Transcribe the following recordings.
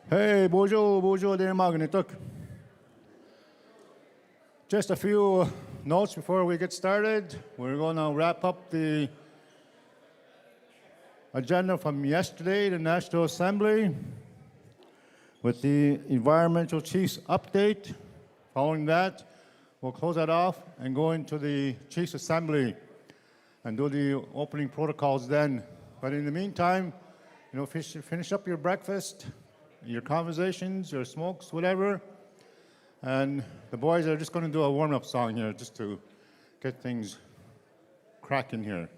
Hey, bonjour, dear Magnetuk. Just a few notes before we get started. We're going to wrap up the agenda from yesterday, the National Assembly, with the Environmental Chiefs update. Following that, we'll close that off and go into the Chiefs Assembly and do the opening protocols then. But in the meantime, finish up your breakfast, your conversations, your smokes, whatever. And the boys are just going to do a warm-up song here just to get things cracking here.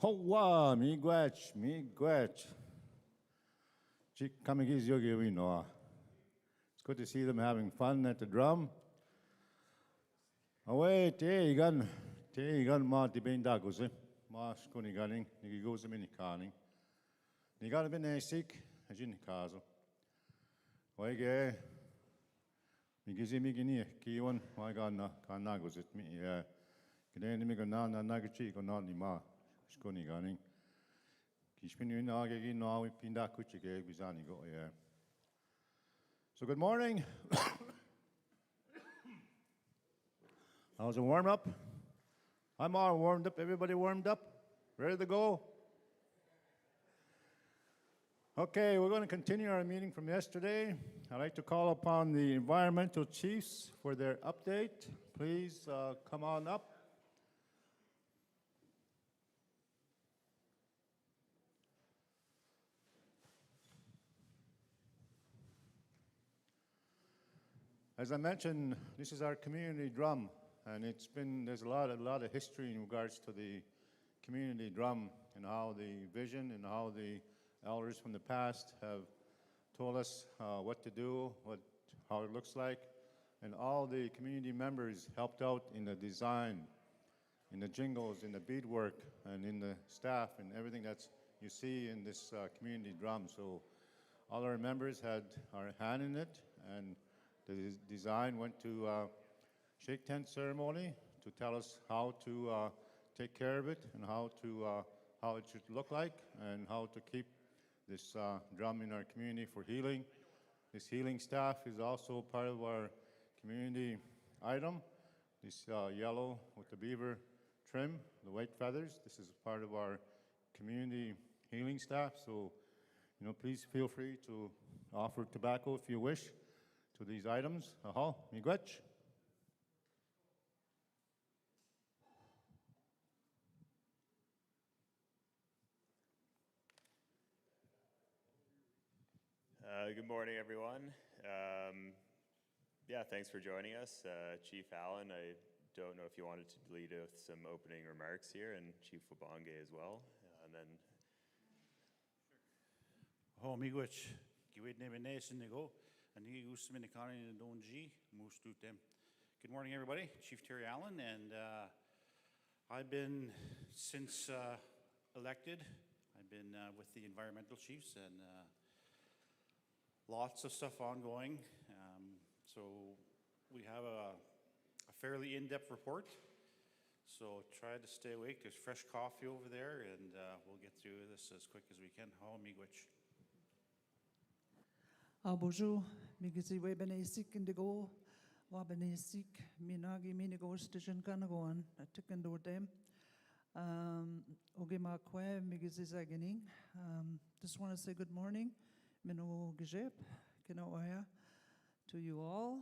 Hoa, miigwech. Chik kamigis yogi winoa. It's good to see them having fun at the drum. Away, te igan ma di ben daguze. Ma skuni ganing, nigi goze mini kaning. Nigan ben esik, ajin kazo. Wege, migizi migini, kiwan, ma gana, kanaguzit mi, kiden mi gana nagachi, gana ni ma, skuni ganing. Kishmin yun agegi no we pinda kuchige bizani go, yeah. So good morning. How's the warm up? I'm all warmed up. Everybody warmed up? Ready to go? Okay, we're going to continue our meeting from yesterday. I'd like to call upon the environmental chiefs for their update. Please come on up. As I mentioned, this is our community drum, and there's a lot of history in regards to the community drum and how the vision and how the elders from the past have told us what to do, how it looks like, and all the community members helped out in the design, in the jingles, in the beadwork, and in the staff, and everything that you see in this community drum. So all our members had our hand in it, and the design went to shake tent ceremony to tell us how to take care of it and how it should look like and how to keep this drum in our community for healing. This healing staff is also part of our community item. This yellow with the beaver trim, the white feathers, this is part of our community healing staff. So, please feel free to offer tobacco if you wish to these items. Aha, miigwech. Good morning, everyone. Thanks for joining us. Chief Allen, I don't know if you wanted to lead with some opening remarks here, and Chief Wabange as well. And then. Oh, miigwech, giwed nebe nation nego, and he used to don't G, most do them. Good morning, everybody. Chief Terry Allen, and I've been since elected. I've been with the environmental chiefs and lots of stuff ongoing. So we have a fairly in-depth report. So try to stay awake. There's fresh coffee over there, and we'll get through this as quick as we can. How miigwech. Bonjour, migisi we benesik indigo, wa benesik minagi minigo station kanagoan, a ticket do them. Ogema kwe migisi zaganing. Just want to say good morning, Mino Gijep, Kinoaya, to you all.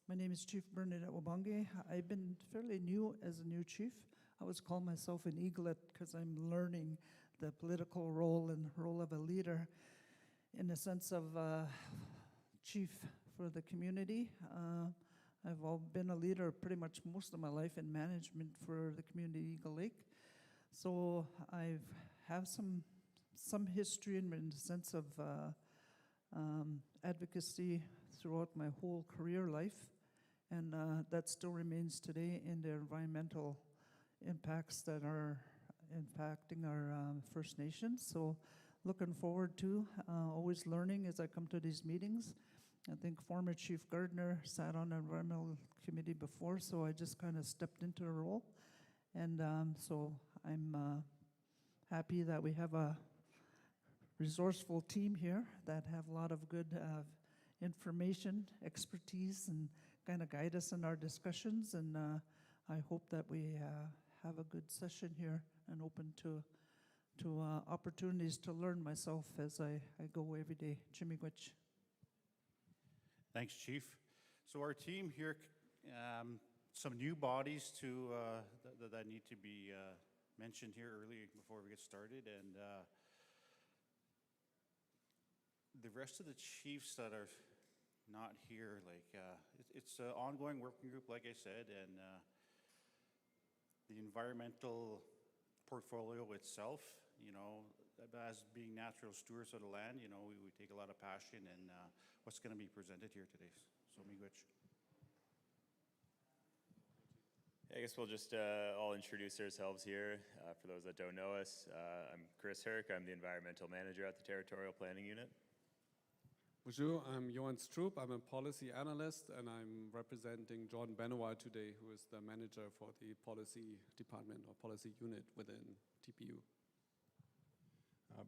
My name is Chief Bernadette Wabange. I've been fairly new as a new chief. I always call myself an eaglet because I'm learning the political role and role of a leader in the sense of chief for the community. I've been a leader pretty much most of my life in management for the community Eagle Lake. So I have some history in the sense of advocacy throughout my whole career life. And that still remains today in the environmental impacts that are impacting our First Nations. So looking forward to always learning as I come to these meetings. I think former Chief Gardner sat on the environmental committee before, so I just kind of stepped into the role. And so I'm happy that we have a resourceful team here that have a lot of good information, expertise, and kind of guide us in our discussions. And I hope that we have a good session here and open to opportunities to learn myself as I go every day. Chimigwich. Thanks, Chief. So our team here, some new bodies that need to be mentioned here early before we get started. And the rest of the chiefs that are not here, it's an ongoing working group, like I said, and the environmental portfolio itself, as being natural stewards of the land, we take a lot of passion in what's going to be presented here today. So, miigwech. I guess we'll just all introduce ourselves here. For those that don't know us, I'm Chris Herc. I'm the environmental manager at the Territorial Planning Unit. Bonjour, I'm Johan Stroop. I'm a policy analyst, and I'm representing Jordan Benoit today, who is the manager for the policy department or policy unit within TPU.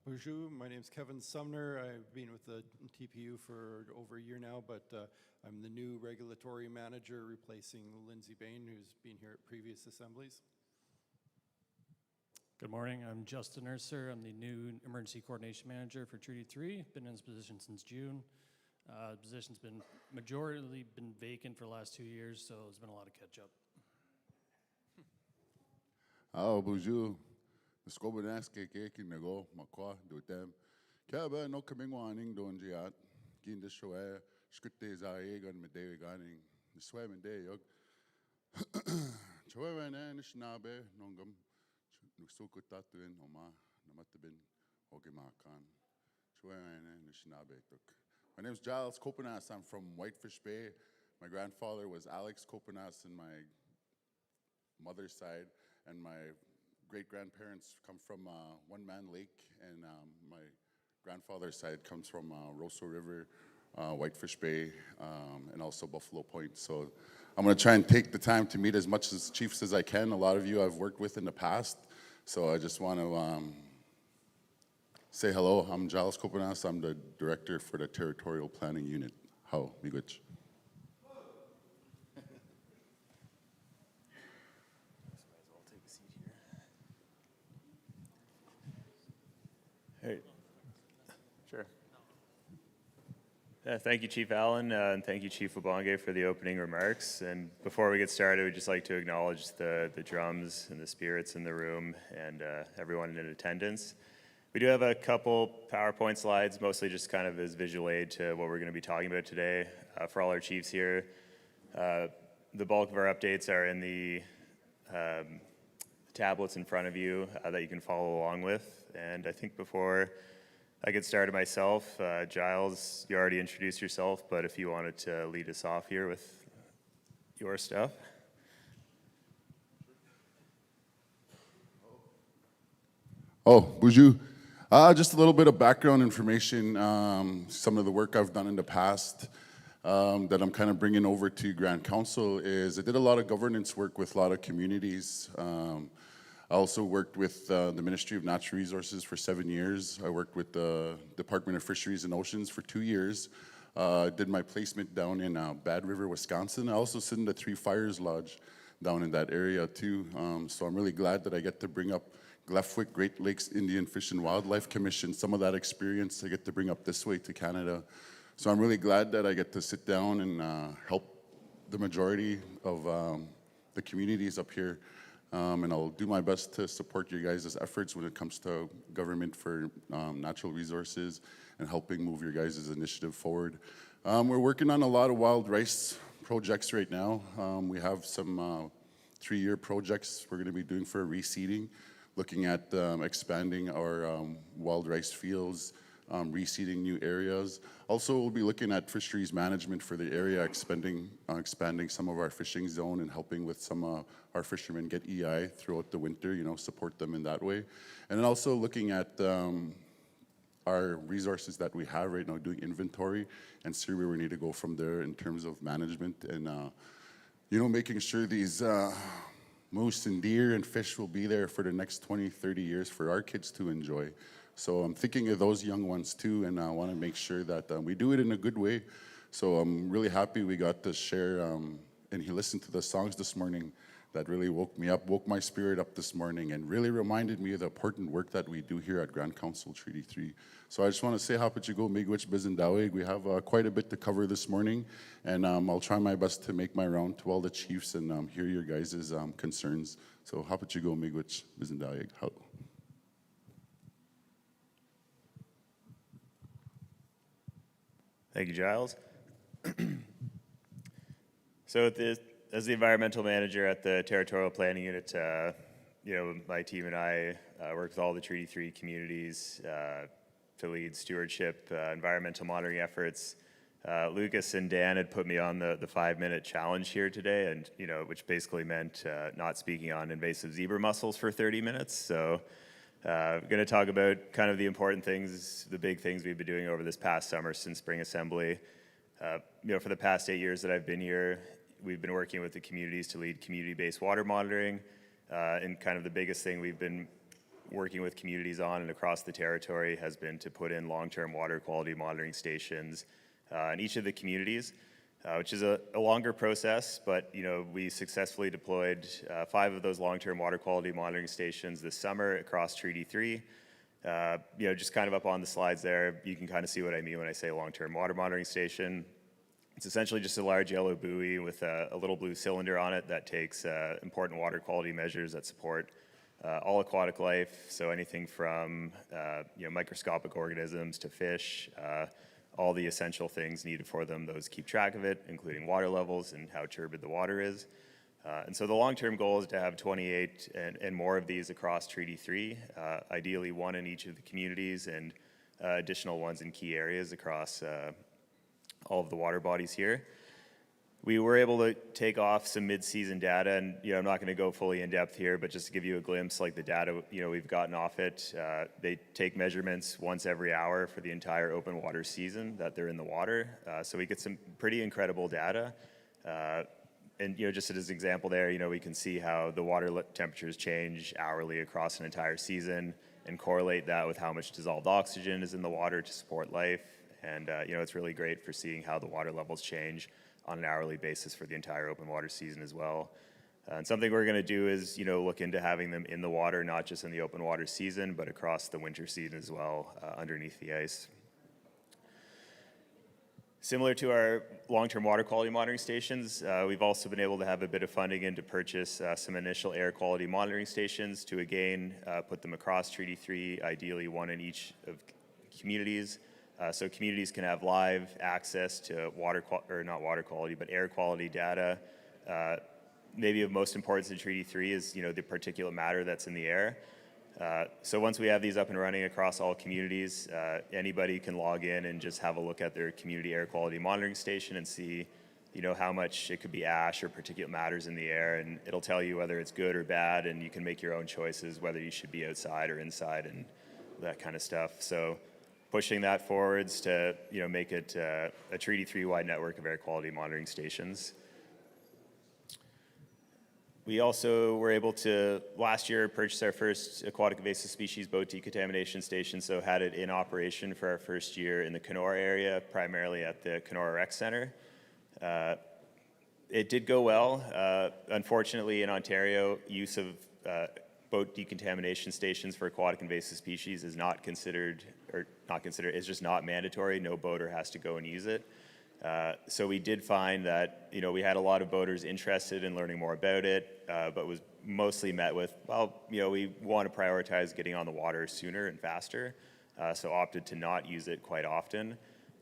Bonjour, my name is Kevin Sumner. I've been with the TPU for over a year now, but I'm the new regulatory manager replacing Lindsay Bain, who's been here at previous assemblies. Good morning, I'm Justin Urser. I'm the new emergency coordination manager for Treaty 3. Been in this position since June. The position's been majorly been vacant for the last 2 years, so there's been a lot of catch up. Bonjour. Skobenaske keken nago makwa dotem. Kaba no coming waning don jiat. Gin the show skutte zaegan medei ganing. The swam and day yog. Chowan and schnabe nongum. Nuksukutatuin oma namatabin ogemakan. Chowan and schnabe tuk. My name is Giles Copenas. I'm from Whitefish Bay. My grandfather was Alex Copenas in my mother's side, and my great-grandparents come from One Man Lake, and my grandfather's side comes from Roseau River, Whitefish Bay, and also Buffalo Point. So I'm going to try and take the time to meet as much as chiefs as I can. A lot of you I've worked with in the past, so I just want to say hello. I'm Giles Copenas. I'm the director for the Territorial Planning Unit. How, miigwech. Hey. Sure. Thank you, Chief Allen, and thank you, Chief Wabonge, for the opening remarks. And before we get started, we'd just like to acknowledge the drums and the spirits in the room and everyone in attendance. We do have a couple PowerPoint slides, mostly just kind of as visual aid to what we're going to be talking about today. For all our chiefs here, the bulk of our updates are in the tablets in front of you that you can follow along with. And I think before I get started myself, Giles, you already introduced yourself, but if you wanted to lead us off here with your stuff. Oh, bonjour. Just a little bit of background information, some of the work I've done in the past that I'm kind of bringing over to Grand Council is I did a lot of governance work with a lot of communities. I also worked with the Ministry of Natural Resources for 7 years. I worked with the Department of Fisheries and Oceans for 2 years. Did my placement down in Bad River, Wisconsin. I also sit in the Three Fires Lodge down in that area too. So I'm really glad that I get to bring up Glenfwick Great Lakes Indian Fish and Wildlife Commission, some of that experience I get to bring up this way to Canada. So I'm really glad that I get to sit down and help the majority of the communities up here. And I'll do my best to support your guys' efforts when it comes to government for natural resources and helping move your guys' initiative forward. We're working on a lot of wild rice projects right now. We have some 3-year projects we're going to be doing for reseeding, looking at expanding our wild rice fields, reseeding new areas. Also, we'll be looking at fisheries management for the area, expanding some of our fishing zone and helping with some our fishermen get EI throughout the winter, support them in that way. And then also looking at our resources that we have right now, doing inventory and see where we need to go from there in terms of management and, making sure these moose and deer and fish will be there for the next 20, 30 years for our kids to enjoy. So I'm thinking of those young ones too, and I want to make sure that we do it in a good way. So I'm really happy we got to share, and he listened to the songs this morning that really woke my spirit up this morning and really reminded me of the important work that we do here at Grand Council Treaty 3. So I just want to say, Hapachigo, Miigwech, Bizindaweg. We have quite a bit to cover this morning, and I'll try my best to make my round to all the chiefs and hear your guys' concerns. So Hapachigo, Miigwech, Bizindaweg. Thank you, Giles. So as the environmental manager at the Territorial Planning Unit, my team and I work with all the Treaty 3 communities to lead stewardship, environmental monitoring efforts. Lucas and Dan had put me on the 5-minute challenge here today, and which basically meant not speaking on invasive zebra mussels for 30 minutes. So I'm going to talk about kind of the important things, the big things we've been doing over this past summer since Spring Assembly. For the past 8 years that I've been here, we've been working with the communities to lead community-based water monitoring. And kind of the biggest thing we've been working with communities on and across the territory has been to put in long-term water quality monitoring stations in each of the communities, which is a longer process, but we successfully deployed 5 of those long-term water quality monitoring stations this summer across Treaty 3. Just kind of up on the slides there, you can kind of see what I mean when I say long-term water monitoring station. It's essentially just a large yellow buoy with a little blue cylinder on it that takes important water quality measures that support all aquatic life. So anything from microscopic organisms to fish, all the essential things needed for them, those keep track of it, including water levels and how turbid the water is. And so the long-term goal is to have 28 and more of these across Treaty 3, ideally 1 in each of the communities and additional ones in key areas across all of the water bodies here. We were able to take off some mid-season data, and I'm not going to go fully in depth here, but just to give you a glimpse, like the data we've gotten off it, they take measurements once every hour for the entire open water season that they're in the water. So we get some pretty incredible data. And just as an example there, we can see how the water temperatures change hourly across an entire season and correlate that with how much dissolved oxygen is in the water to support life. And it's really great for seeing how the water levels change on an hourly basis for the entire open water season as well. And something we're going to do is look into having them in the water, not just in the open water season, but across the winter season as well, underneath the ice. Similar to our long-term water quality monitoring stations, we've also been able to have a bit of funding in to purchase some initial air quality monitoring stations to again put them across Treaty 3, ideally 1 in each of communities. So communities can have live access to not water quality, but air quality data. Maybe of most importance in Treaty 3 is the particulate matter that's in the air. So once we have these up and running across all communities, anybody can log in and just have a look at their community air quality monitoring station and see how much it could be ash or particulate matters in the air, and it'll tell you whether it's good or bad, and you can make your own choices whether you should be outside or inside and that kind of stuff. So pushing that forwards to make it a Treaty 3-wide network of air quality monitoring stations. We also were able to, last year, purchase our first aquatic invasive species boat decontamination station, so had it in operation for our first year in the Kenora area, primarily at the Kenora Rec Center. It did go well. Unfortunately, in Ontario, use of boat decontamination stations for aquatic invasive species is it's just not mandatory. No boater has to go and use it. So we did find that, we had a lot of boaters interested in learning more about it, but was mostly met with, we want to prioritize getting on the water sooner and faster, so opted to not use it quite often.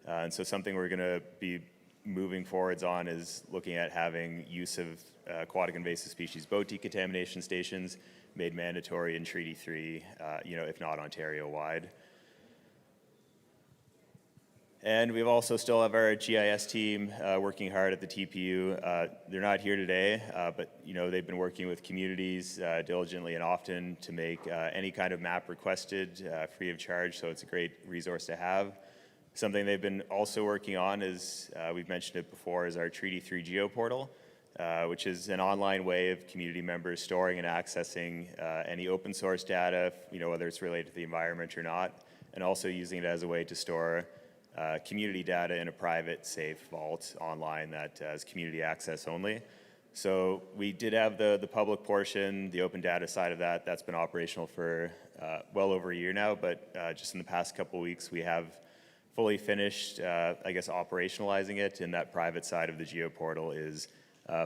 And so something we're going to be moving forwards on is looking at having use of aquatic invasive species boat decontamination stations made mandatory in Treaty 3, if not Ontario-wide. And we've also still have our GIS team working hard at the TPU. They're not here today, but they've been working with communities diligently and often to make any kind of map requested free of charge, so it's a great resource to have. Something they've been also working on is, we've mentioned it before, is our Treaty 3 geoportal, which is an online way of community members storing and accessing any open source data, whether it's related to the environment or not, and also using it as a way to store community data in a private, safe vault online that has community access only. So we did have the public portion, the open data side of that. That's been operational for well over a year now, but just in the past couple of weeks, we have fully finished, operationalizing it, and that private side of the geoportal is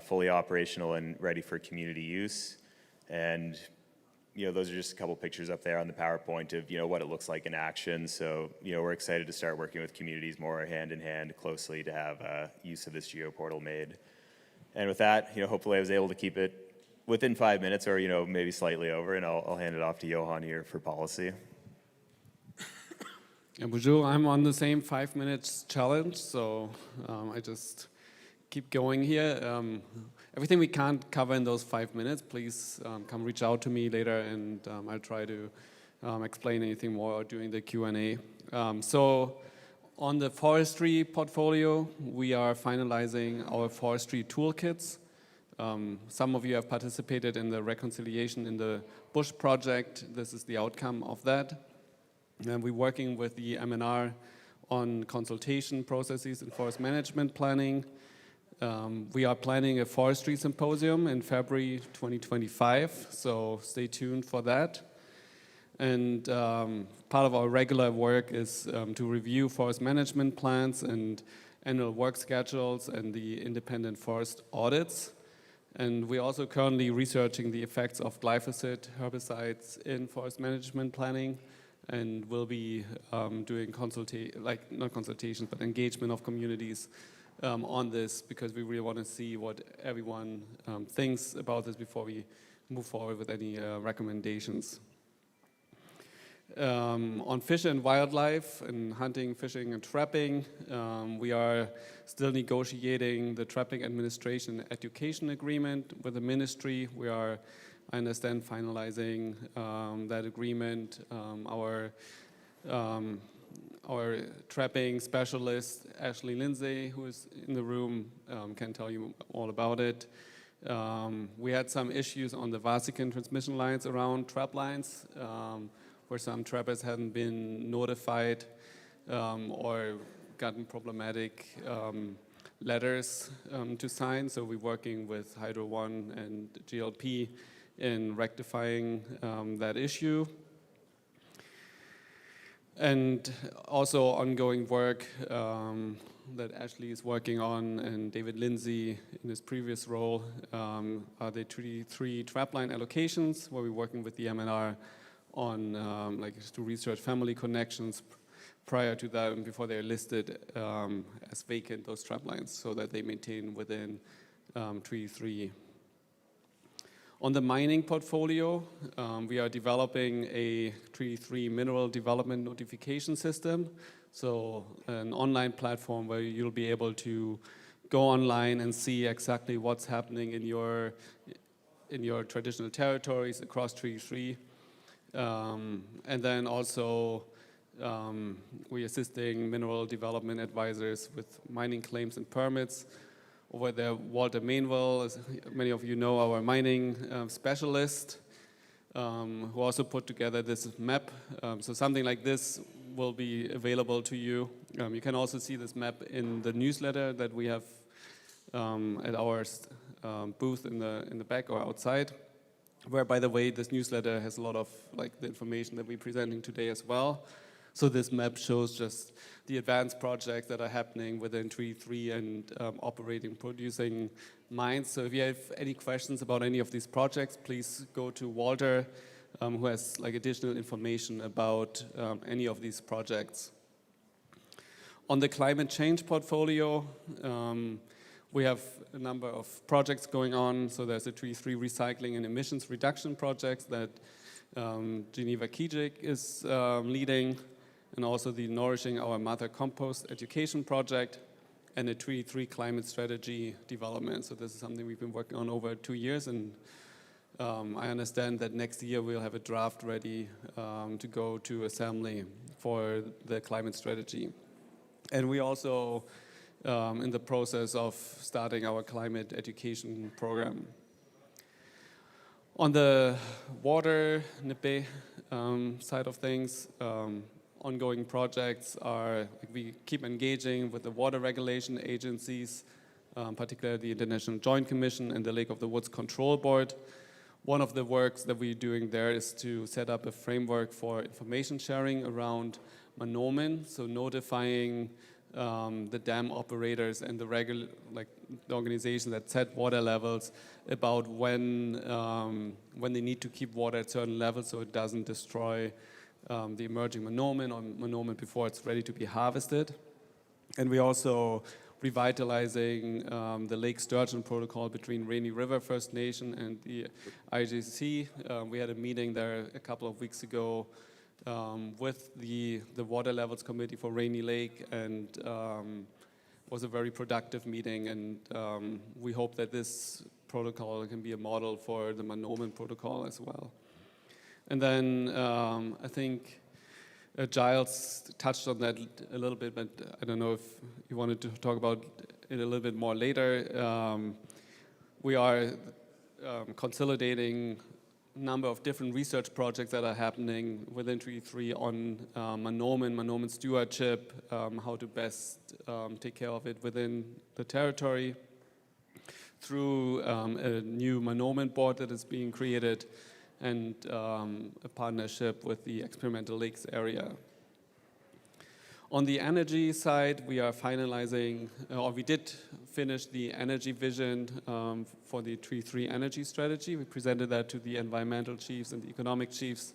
fully operational and ready for community use. And those are just a couple pictures up there on the PowerPoint of what it looks like in action. So we're excited to start working with communities more hand in hand closely to have use of this geoportal made. And with that, hopefully I was able to keep it within 5 minutes or, maybe slightly over, and I'll hand it off to Johan here for policy. Yeah, bonjour, I'm on the same 5 minutes challenge, so I just keep going here. Everything we can't cover in those 5 minutes, please come reach out to me later, and I'll try to explain anything more during the Q&A. So on the forestry portfolio, we are finalizing our forestry toolkits. Some of you have participated in the reconciliation in the Bush project. This is the outcome of that. And we're working with the MNR on consultation processes and forest management planning. We are planning a forestry symposium in February 2025, so stay tuned for that. And part of our regular work is to review forest management plans and annual work schedules and the independent forest audits. And we're also currently researching the effects of glyphosate herbicides in forest management planning, and we'll be doing not consultations, but engagement of communities on this, because we really want to see what everyone thinks about this before we move forward with any recommendations. On fish and wildlife and hunting, fishing, and trapping, we are still negotiating the trapping administration and education agreement with the ministry. We are, I understand, finalizing that agreement. Our trapping specialist, Ashley Lindsay, who is in the room, can tell you all about it. We had some issues on the Vasican transmission lines around trap lines, where some trappers hadn't been notified or gotten problematic letters to sign. So we're working with Hydro One and GLP in rectifying that issue. And also ongoing work that Ashley is working on, and David Lindsay in his previous role, are the Treaty 3 trapline allocations, where we're working with the MNR on to research family connections prior to that and before they're listed as vacant, those trap lines, so that they maintain within Treaty 3. On the mining portfolio, we are developing a Treaty 3 mineral development notification system, so an online platform where you'll be able to go online and see exactly what's happening in your traditional territories across Treaty 3. And then also, we're assisting mineral development advisors with mining claims and permits. Over there, Walter Mainwell, as many of you know, our mining specialist, who also put together this map. So something like this will be available to you. You can also see this map in the newsletter that we have at our booth in the back or outside, where, by the way, this newsletter has a lot of the information that we're presenting today as well. So this map shows just the advanced projects that are happening within Treaty 3 and operating, producing mines. So if you have any questions about any of these projects, please go to Walter, who has additional information about any of these projects. On the climate change portfolio, we have a number of projects going on. So there's a Treaty 3 recycling and emissions reduction projects that Geneva Kijik is leading, and also the Nourishing Our Mother Compost education project, and a Treaty 3 climate strategy development. So this is something we've been working on over 2 years, and I understand that next year we'll have a draft ready to go to assembly for the climate strategy. And we also in the process of starting our climate education program. On the water NIPE side of things, ongoing projects are, we keep engaging with the water regulation agencies, particularly the International Joint Commission and the Lake of the Woods Control Board. One of the works that we're doing there is to set up a framework for information sharing around monomen, so notifying the dam operators and the organization that set water levels about when they need to keep water at certain levels so it doesn't destroy the emerging monomen or monomen before it's ready to be harvested. And we're also revitalizing the Lake Sturgeon Protocol between Rainy River First Nation and the IGC. We had a meeting there a couple of weeks ago with the Water Levels Committee for Rainy Lake, and was a very productive meeting, and we hope that this protocol can be a model for the Manoman Protocol as well. And then I think Giles touched on that a little bit, but I don't know if you wanted to talk about it a little bit more later. We are consolidating a number of different research projects that are happening within Treaty 3 on Manoman stewardship, how to best take care of it within the territory, through a new Manoman board that is being created, and a partnership with the Experimental Lakes area. On the energy side, we are finalizing, or we did finish the energy vision for the Treaty 3 energy strategy. We presented that to the environmental chiefs and the economic chiefs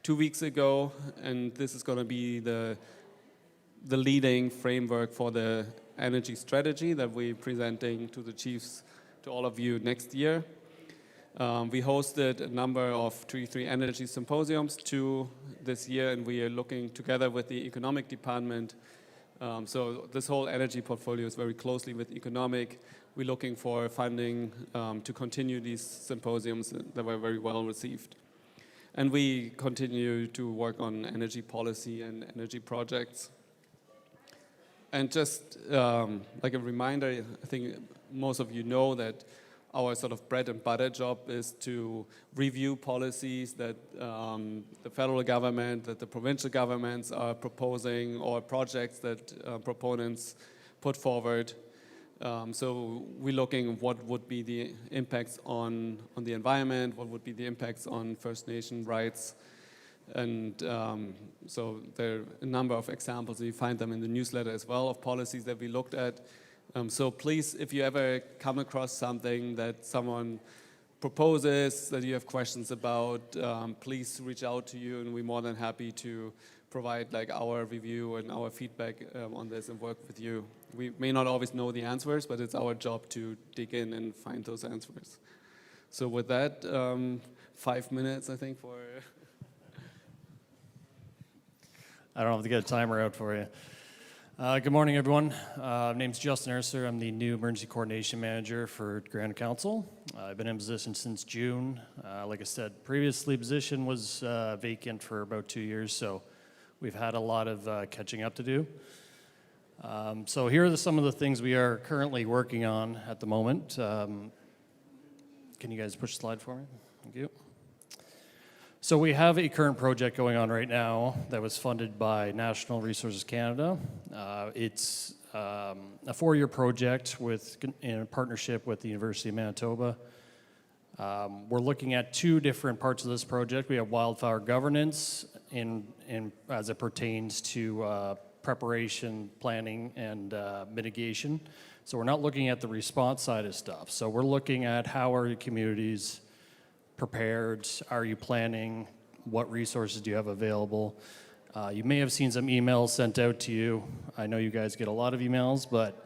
2 weeks ago, and this is going to be the leading framework for the energy strategy that we're presenting to the chiefs, to all of you next year. We hosted a number of Treaty 3 energy symposiums this year, and we are looking together with the economic department. So this whole energy portfolio is very closely with economic. We're looking for funding to continue these symposiums that were very well received. And we continue to work on energy policy and energy projects. And just like a reminder, I think most of you know that our sort of bread and butter job is to review policies that the federal government, that the provincial governments are proposing, or projects that proponents put forward. So we're looking at what would be the impacts on the environment, what would be the impacts on First Nation rights. And so there are a number of examples, you find them in the newsletter as well, of policies that we looked at. So please, if you ever come across something that someone proposes that you have questions about, please reach out to you, and we're more than happy to provide like our review and our feedback on this and work with you. We may not always know the answers, but it's our job to dig in and find those answers. So with that, 5 minutes, I think, for... I don't have to get a timer out for you. Good morning, everyone. My name's Justin Erser. I'm the new Emergency Coordination Manager for Grand Council. I've been in position since June. Like I said, previously position was vacant for about 2 years, so we've had a lot of catching up to do. So here are some of the things we are currently working on at the moment. Can you guys push the slide for me? Thank you. So we have a current project going on right now that was funded by National Resources Canada. It's a 4-year project in partnership with the University of Manitoba. We're looking at 2 different parts of this project. We have wildfire governance as it pertains to preparation, planning, and mitigation. So we're not looking at the response side of stuff. So we're looking at how are your communities prepared? Are you planning? What resources do you have available? You may have seen some emails sent out to you. I know you guys get a lot of emails, but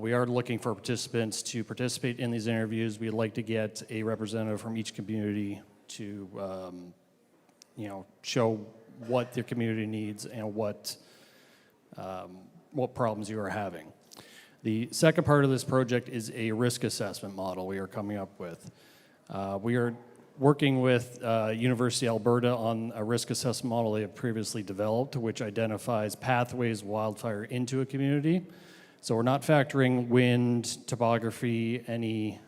we are looking for participants to participate in these interviews. We'd like to get a representative from each community to show what their community needs and what problems you are having. The second part of this project is a risk assessment model we are coming up with. We are working with University of Alberta on a risk assessment model they have previously developed, which identifies pathways of wildfire into a community. So we're not factoring wind, topography, any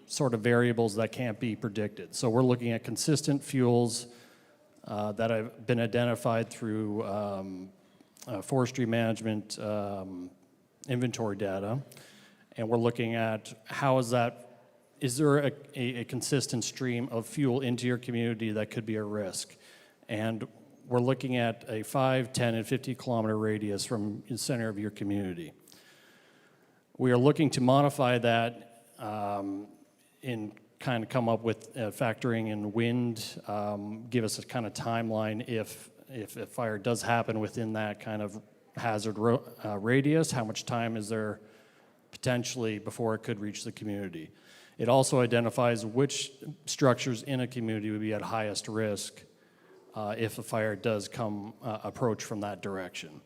sort of variables that can't be predicted. So we're looking at consistent fuels that have been identified through forestry management inventory data. And we're looking at is there a consistent stream of fuel into your community that could be a risk? And we're looking at a 5, 10, and 50 kilometer radius from the center of your community. We are looking to modify that and kind of come up with factoring in wind, give us a kind of timeline if a fire does happen within that kind of hazard radius, how much time is there potentially before it could reach the community. It also identifies which structures in a community would be at highest risk if a fire does come approach from that direction.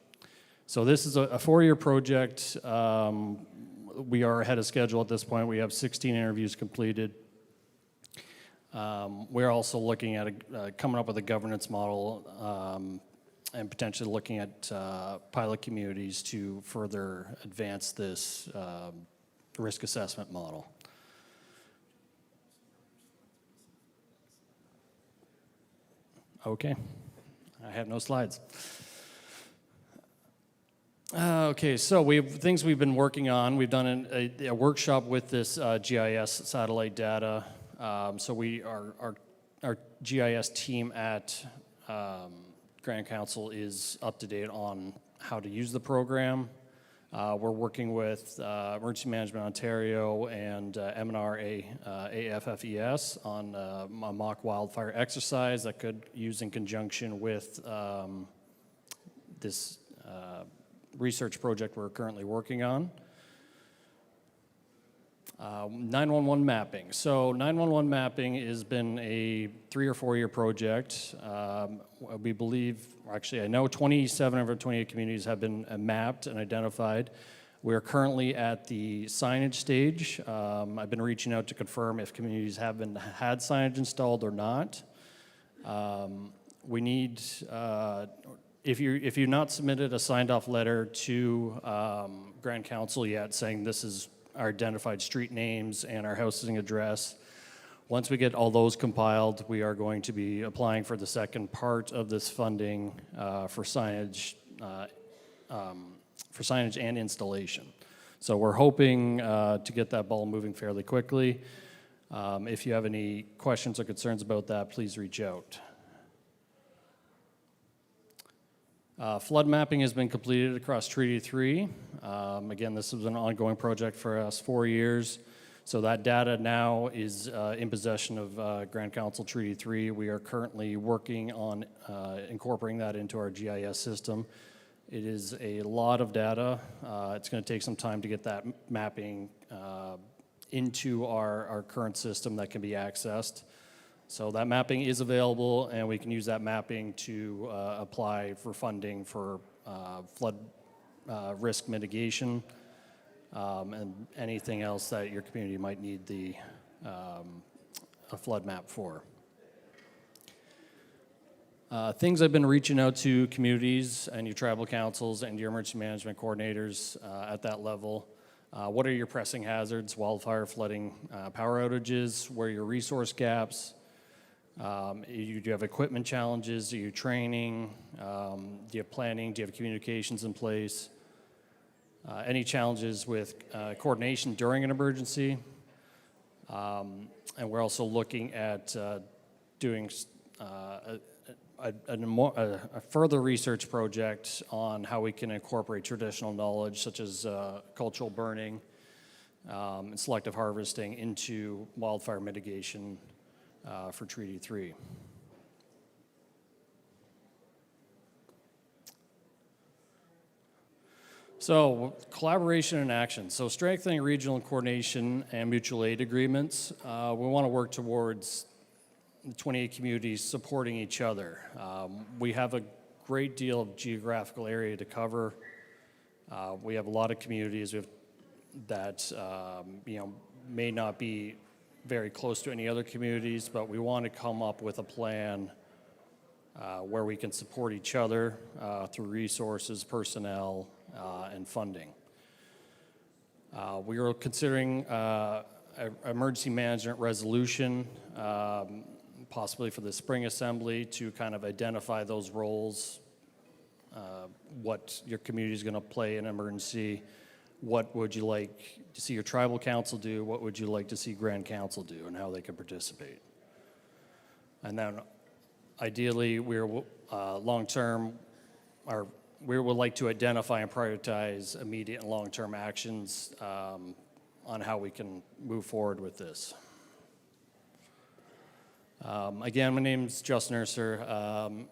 So this is a 4-year project. We are ahead of schedule at this point. We have 16 interviews completed. We're also looking at coming up with a governance model and potentially looking at pilot communities to further advance this risk assessment model. Okay, I have no slides. Okay, so we have things we've been working on. We've done a workshop with this GIS satellite data. So our GIS team at Grand Council is up to date on how to use the program. We're working with Emergency Management Ontario and M&R AFFES on a mock wildfire exercise that could use in conjunction with this research project we're currently working on. 911 mapping. So 911 mapping has been a 3 or 4 year project. We believe, actually I know 27 of our 28 communities have been mapped and identified. We're currently at the signage stage. I've been reaching out to confirm if communities haven't had signage installed or not. We need, if you've not submitted a signed off letter to Grand Council yet saying this is our identified street names and our housing address, once we get all those compiled, we are going to be applying for the second part of this funding for signage and installation. So we're hoping to get that ball moving fairly quickly. If you have any questions or concerns about that, please reach out. Flood mapping has been completed across Treaty 3. Again, this has been an ongoing project for us 4 years. So that data now is in possession of Grand Council Treaty 3. We are currently working on incorporating that into our GIS system. It is a lot of data. It's going to take some time to get that mapping into our current system that can be accessed. So that mapping is available, and we can use that mapping to apply for funding for flood risk mitigation and anything else that your community might need a flood map for. Things I've been reaching out to communities and your tribal councils and your emergency management coordinators at that level. What are your pressing hazards, wildfire, flooding, power outages? Where are your resource gaps? Do you have equipment challenges? Are you training? Do you have planning? Do you have communications in place? Any challenges with coordination during an emergency? And we're also looking at doing a further research project on how we can incorporate traditional knowledge such as cultural burning and selective harvesting into wildfire mitigation for Treaty 3. So, collaboration and action. So, strengthening regional coordination and mutual aid agreements. We want to work towards the 28 communities supporting each other. We have a great deal of geographical area to cover. We have a lot of communities that may not be very close to any other communities, but we want to come up with a plan where we can support each other through resources, personnel, and funding. We are considering emergency management resolution, possibly for the spring assembly, to kind of identify those roles, what your community is going to play in emergency. What would you like to see your tribal council do? What would you like to see Grand Council do, and how they can participate? And then, ideally, we're long-term. We would like to identify and prioritize immediate and long-term actions on how we can move forward with this. Again, my name's Justin Urser.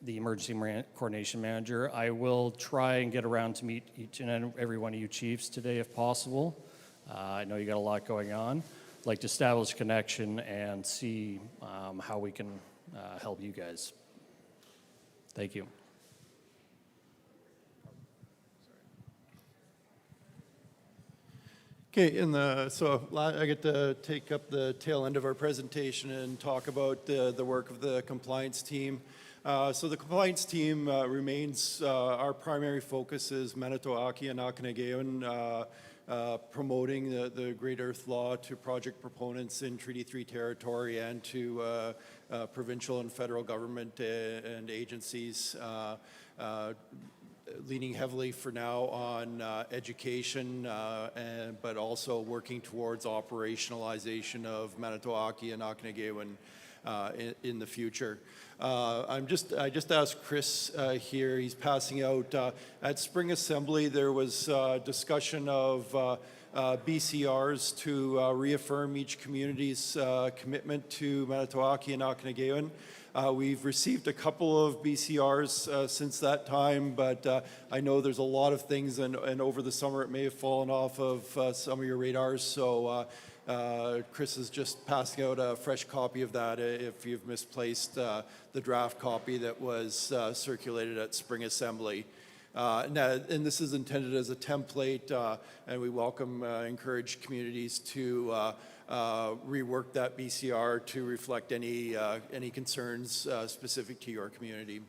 the emergency coordination manager. I will try and get around to meet each and every one of you chiefs today if possible. I know you got a lot going on. I'd like to establish a connection and see how we can help you guys. Thank you. Okay, I get to take up the tail end of our presentation and talk about the work of the compliance team. So the compliance team remains, our primary focus is Manitowoc and Okanagan, promoting the Great Earth Law to project proponents in Treaty 3 territory and to provincial and federal government and agencies, leaning heavily for now on education, but also working towards operationalization of Manitowoc and Okanagan in the future. I just asked Chris here, he's passing out. At Spring Assembly, there was discussion of BCRs to reaffirm each community's commitment to Manitowoc and Okanagan. We've received a couple of BCRs since that time, but I know there's a lot of things, and over the summer it may have fallen off of some of your radars, so Chris is just passing out a fresh copy of that if you've misplaced the draft copy that was circulated at Spring Assembly. And this is intended as a template, and we encourage communities to rework that BCR to reflect any concerns specific to your community.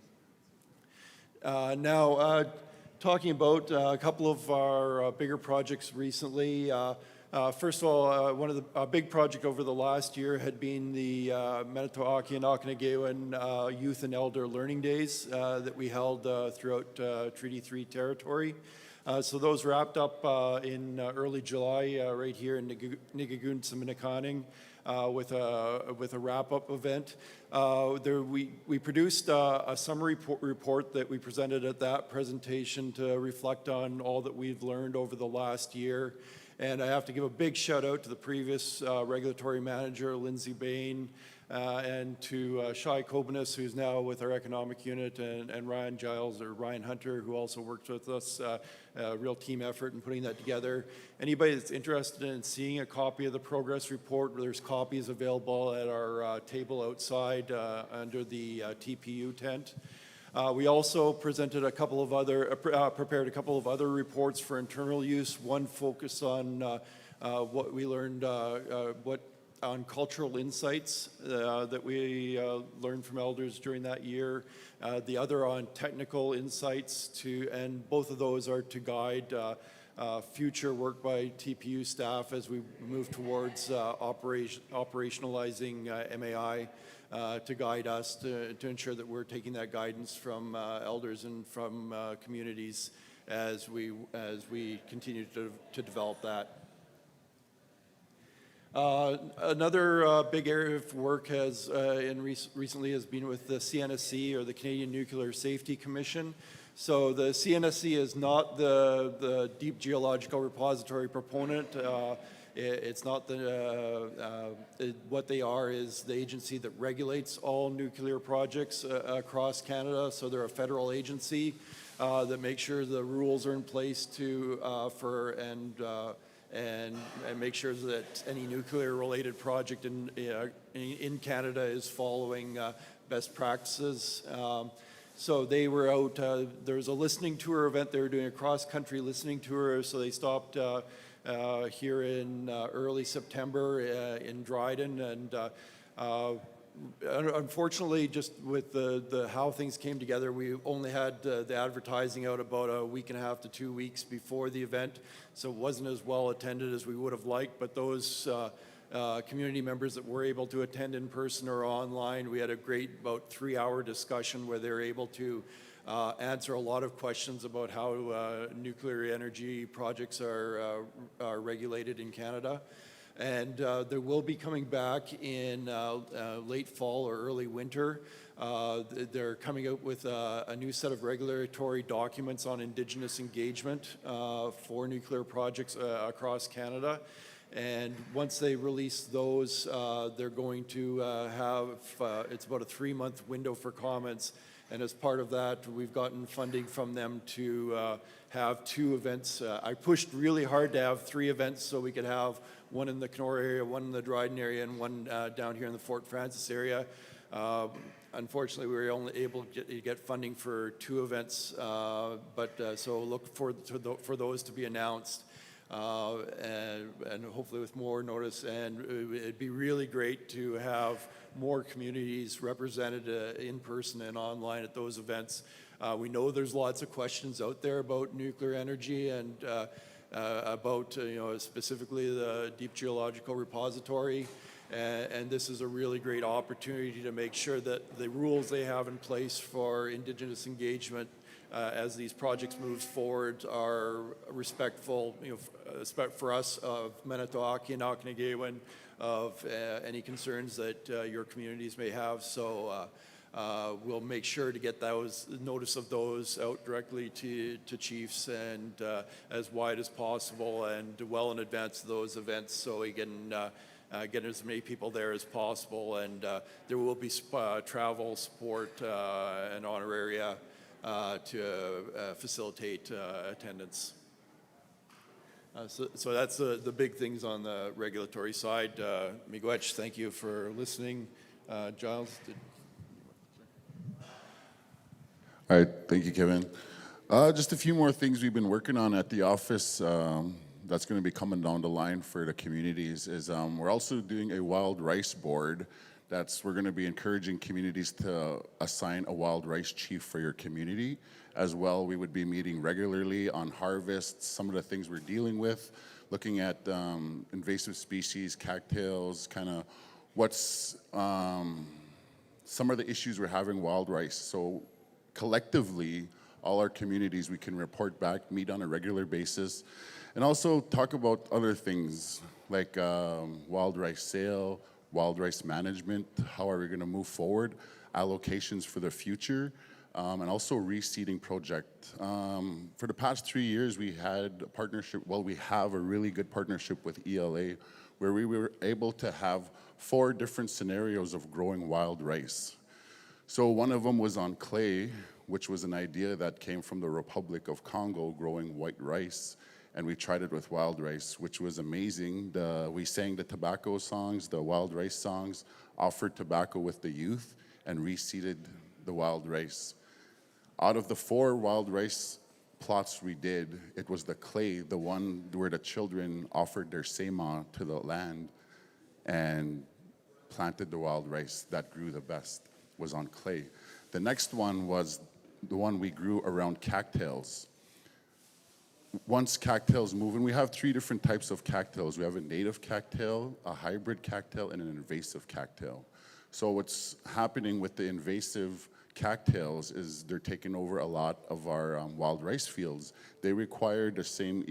Now, talking about a couple of our bigger projects recently. First of all, one of the big project over the last year had been the Manitowoc and Okanagan Youth and Elder Learning Days that we held throughout Treaty 3 territory. So those wrapped up in early July right here in Nigagoon-Similkameen with a wrap-up event. We produced a summary report that we presented at that presentation to reflect on all that we've learned over the last year. And I have to give a big shout out to the previous regulatory manager, Lindsay Bain, and to Shai Kobanis, who's now with our economic unit, and Ryan Giles, or Ryan Hunter, who also worked with us. A real team effort in putting that together. Anybody that's interested in seeing a copy of the progress report, there's copies available at our table outside under the TPU tent. We also presented prepared a couple of other reports for internal use. One focused on what we learned, on cultural insights that we learned from elders during that year. The other on technical insights and both of those are to guide future work by TPU staff as we move towards operationalizing MAI. To guide us to ensure that we're taking that guidance from elders and from communities as we continue to develop that. Another big area of work recently has been with the CNSC, or the Canadian Nuclear Safety Commission. So the CNSC is not the Deep Geological Repository proponent. It's not what they are is the agency that regulates all nuclear projects across Canada. So they're a federal agency that makes sure the rules are in place and make sure that any nuclear-related project in Canada is following best practices. So they were out. There was a listening tour event. They were doing a cross-country listening tour. So they stopped here in early September in Dryden, and unfortunately, just with the how things came together, we only had the advertising out about a week and a half to 2 weeks before the event, so it wasn't as well attended as we would have liked. But those community members that were able to attend in person or online, we had a great about 3-hour discussion where they were able to answer a lot of questions about how nuclear energy projects are regulated in Canada. And they will be coming back in late fall or early winter. They're coming out with a new set of regulatory documents on Indigenous engagement for nuclear projects across Canada. And once they release those, they're going to have, it's about a 3-month window for comments. And as part of that, we've gotten funding from them to have 2 events. I pushed really hard to have 3 events so we could have one in the Kenora area, one in the Dryden area, and one down here in the Fort Francis area. Unfortunately, we were only able to get funding for 2 events, so look for those to be announced. And hopefully with more notice, and it'd be really great to have more communities represented in person and online at those events. We know there's lots of questions out there about nuclear energy and about specifically the Deep Geological Repository, and this is a really great opportunity to make sure that the rules they have in place for Indigenous engagement as these projects move forward are respectful, respect for us of Manitowoc and Okanagan, of any concerns that your communities may have. So we'll make sure to get those notice of those out directly to chiefs and as wide as possible and well in advance of those events, so we can get as many people there as possible. And there will be travel support and honoraria to facilitate attendance. So that's the big things on the regulatory side. Miigwech, thank you for listening. Giles? All right, thank you, Kevin. Just a few more things we've been working on at the office that's going to be coming down the line for the communities is we're also doing a wild rice board. We're going to be encouraging communities to assign a wild rice chief for your community. As well, we would be meeting regularly on harvests, some of the things we're dealing with, looking at invasive species, cattails, kind of what's some of the issues we're having wild rice. So collectively, all our communities, we can report back, meet on a regular basis, and also talk about other things like wild rice sale, wild rice management, how are we going to move forward, allocations for the future, and also reseeding project. For the past 3 years, we had a partnership, we have a really good partnership with ELA, where we were able to have 4 different scenarios of growing wild rice. So one of them was on clay, which was an idea that came from the Republic of Congo, growing white rice. And we tried it with wild rice, which was amazing. We sang the tobacco songs, the wild rice songs, offered tobacco with the youth, and reseeded the wild rice. Out of the 4 wild rice plots we did, it was the clay, the one where the children offered their sema to the land and planted the wild rice that grew the best, was on clay. The next one was the one we grew around cattails. Once cattails move, and we have 3 different types of cattails. We have a native cattail, a hybrid cattail, and an invasive cattail. So what's happening with the invasive cattails is they're taking over a lot of our wild rice fields. They require the same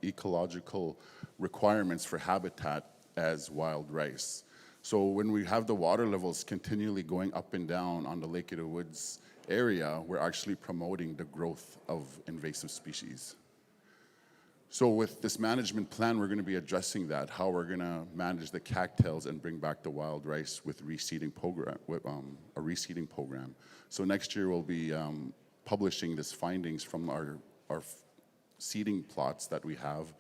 ecological requirements for habitat as wild rice. So when we have the water levels continually going up and down on the Lake of the Woods area, we're actually promoting the growth of invasive species. So with this management plan, we're going to be addressing that, how we're going to manage the cattails and bring back the wild rice with reseeding program, a reseeding program. So next year we'll be publishing these findings from our seeding plots that we have,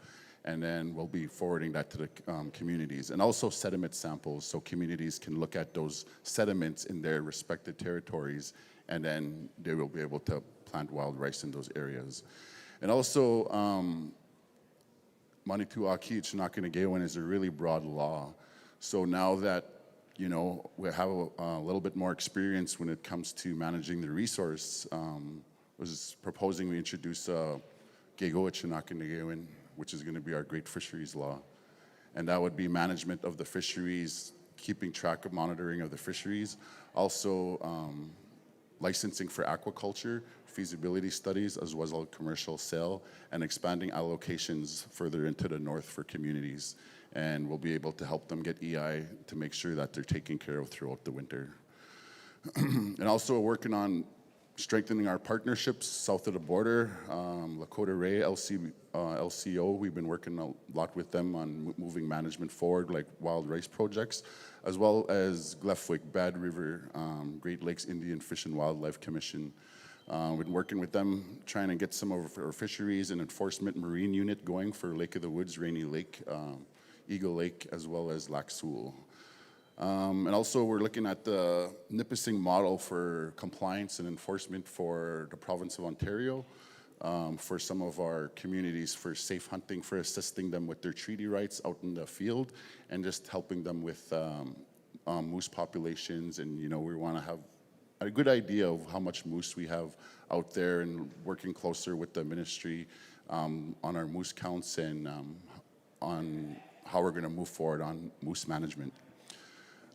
and then we'll be forwarding that to the communities. And also sediment samples, so communities can look at those sediments in their respective territories, and then they will be able to plant wild rice in those areas. And also, Manitowoc Chinakanagewan is a really broad law. So now that, we have a little bit more experience when it comes to managing the resource, was proposing we introduce Gegoa Chinakanagewan, which is going to be our Great Fisheries Law. And that would be management of the fisheries, keeping track of monitoring of the fisheries, also licensing for aquaculture, feasibility studies, as well as commercial sale, and expanding allocations further into the north for communities. And we'll be able to help them get EI to make sure that they're taken care of throughout the winter. And also working on strengthening our partnerships south of the border. Lakota Ray, LCO, we've been working a lot with them on moving management forward, like wild rice projects, as well as Glefwick, Bad River, Great Lakes Indian Fish and Wildlife Commission. We've been working with them, trying to get some of our fisheries and enforcement marine unit going for Lake of the Woods, Rainy Lake, Eagle Lake, as well as Lac Sewell. And also we're looking at the Nipissing model for compliance and enforcement for the province of Ontario, for some of our communities, for safe hunting, for assisting them with their treaty rights out in the field, and just helping them with moose populations. And we want to have a good idea of how much moose we have out there, and working closer with the ministry on our moose counts and on how we're going to move forward on moose management.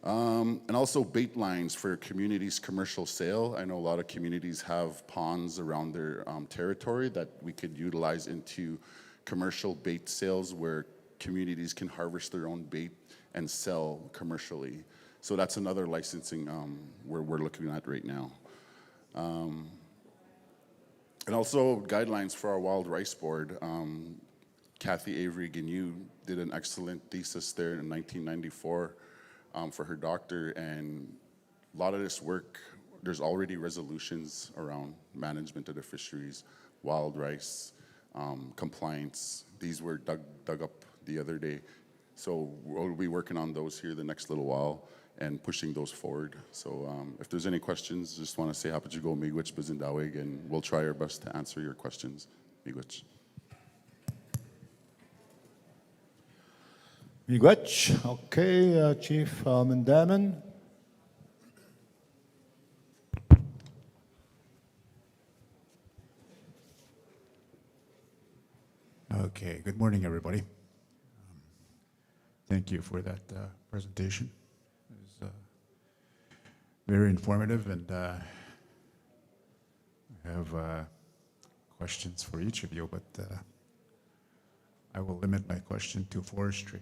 And also bait lines for communities' commercial sale. I know a lot of communities have ponds around their territory that we could utilize into commercial bait sales, where communities can harvest their own bait and sell commercially. So that's another licensing we're looking at right now. And also guidelines for our wild rice board. Kathy Avery Gagnon did an excellent thesis there in 1994 for her doctor, and a lot of this work, there's already resolutions around management of the fisheries, wild rice, compliance. These were dug up the other day. So we'll be working on those here the next little while and pushing those forward. So if there's any questions, just want to say Hapachigo Miigwech Bizindawig, and we'll try our best to answer your questions. Miigwech. Miigwech. Okay, Chief Mandamin. Okay, good morning, everybody. Thank you for that presentation. It was very informative, and I have questions for each of you, but I will limit my question to forestry.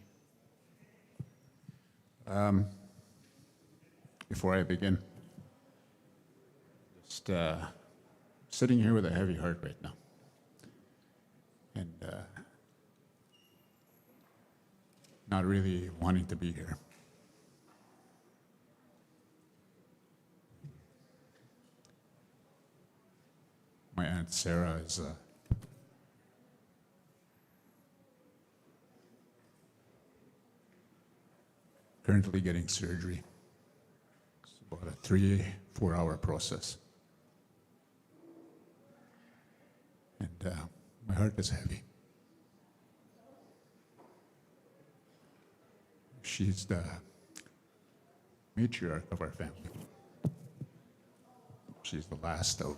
Before I begin, just sitting here with a heavy heart right now, and not really wanting to be here. My Aunt Sarah is currently getting surgery. It's about a 3-4 hour process. And my heart is heavy. She's the matriarch of our family. She's the last of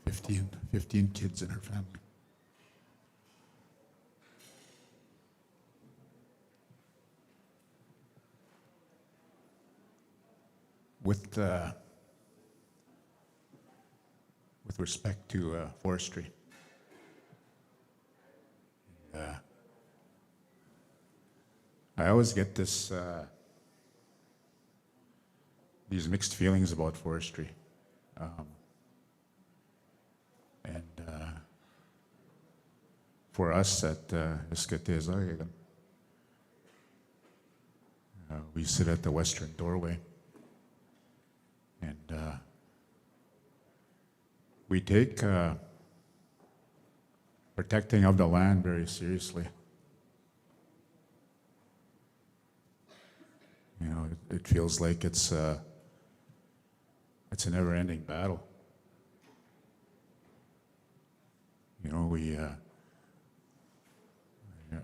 15 kids in her family. With respect to forestry, I always get these mixed feelings about forestry. And for us at Iskateza, we sit at the western doorway, and we take protecting of the land very seriously. You know, it feels like it's a never-ending battle. You know,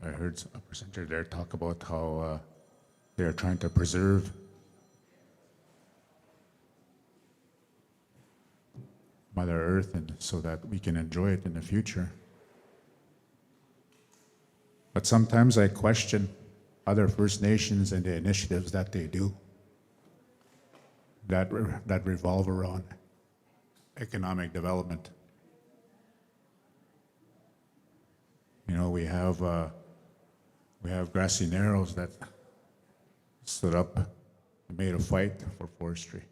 I heard a presenter there talk about how they're trying to preserve Mother Earth, and so that we can enjoy it in the future. But sometimes I question other First Nations and the initiatives that they do that revolve around economic development. You know, we have Grassy Narrows that stood up and made a fight for forestry.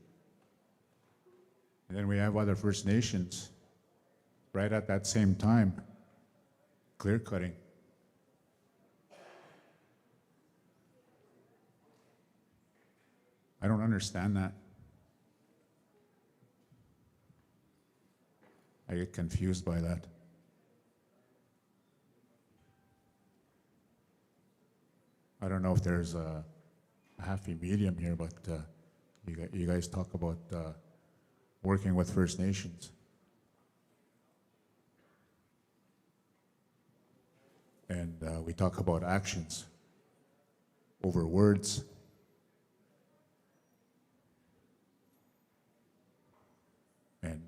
And then we have other First Nations right at that same time, clear cutting. I don't understand that. I get confused by that. I don't know if there's a happy medium here, but you guys talk about working with First Nations. And we talk about actions over words. And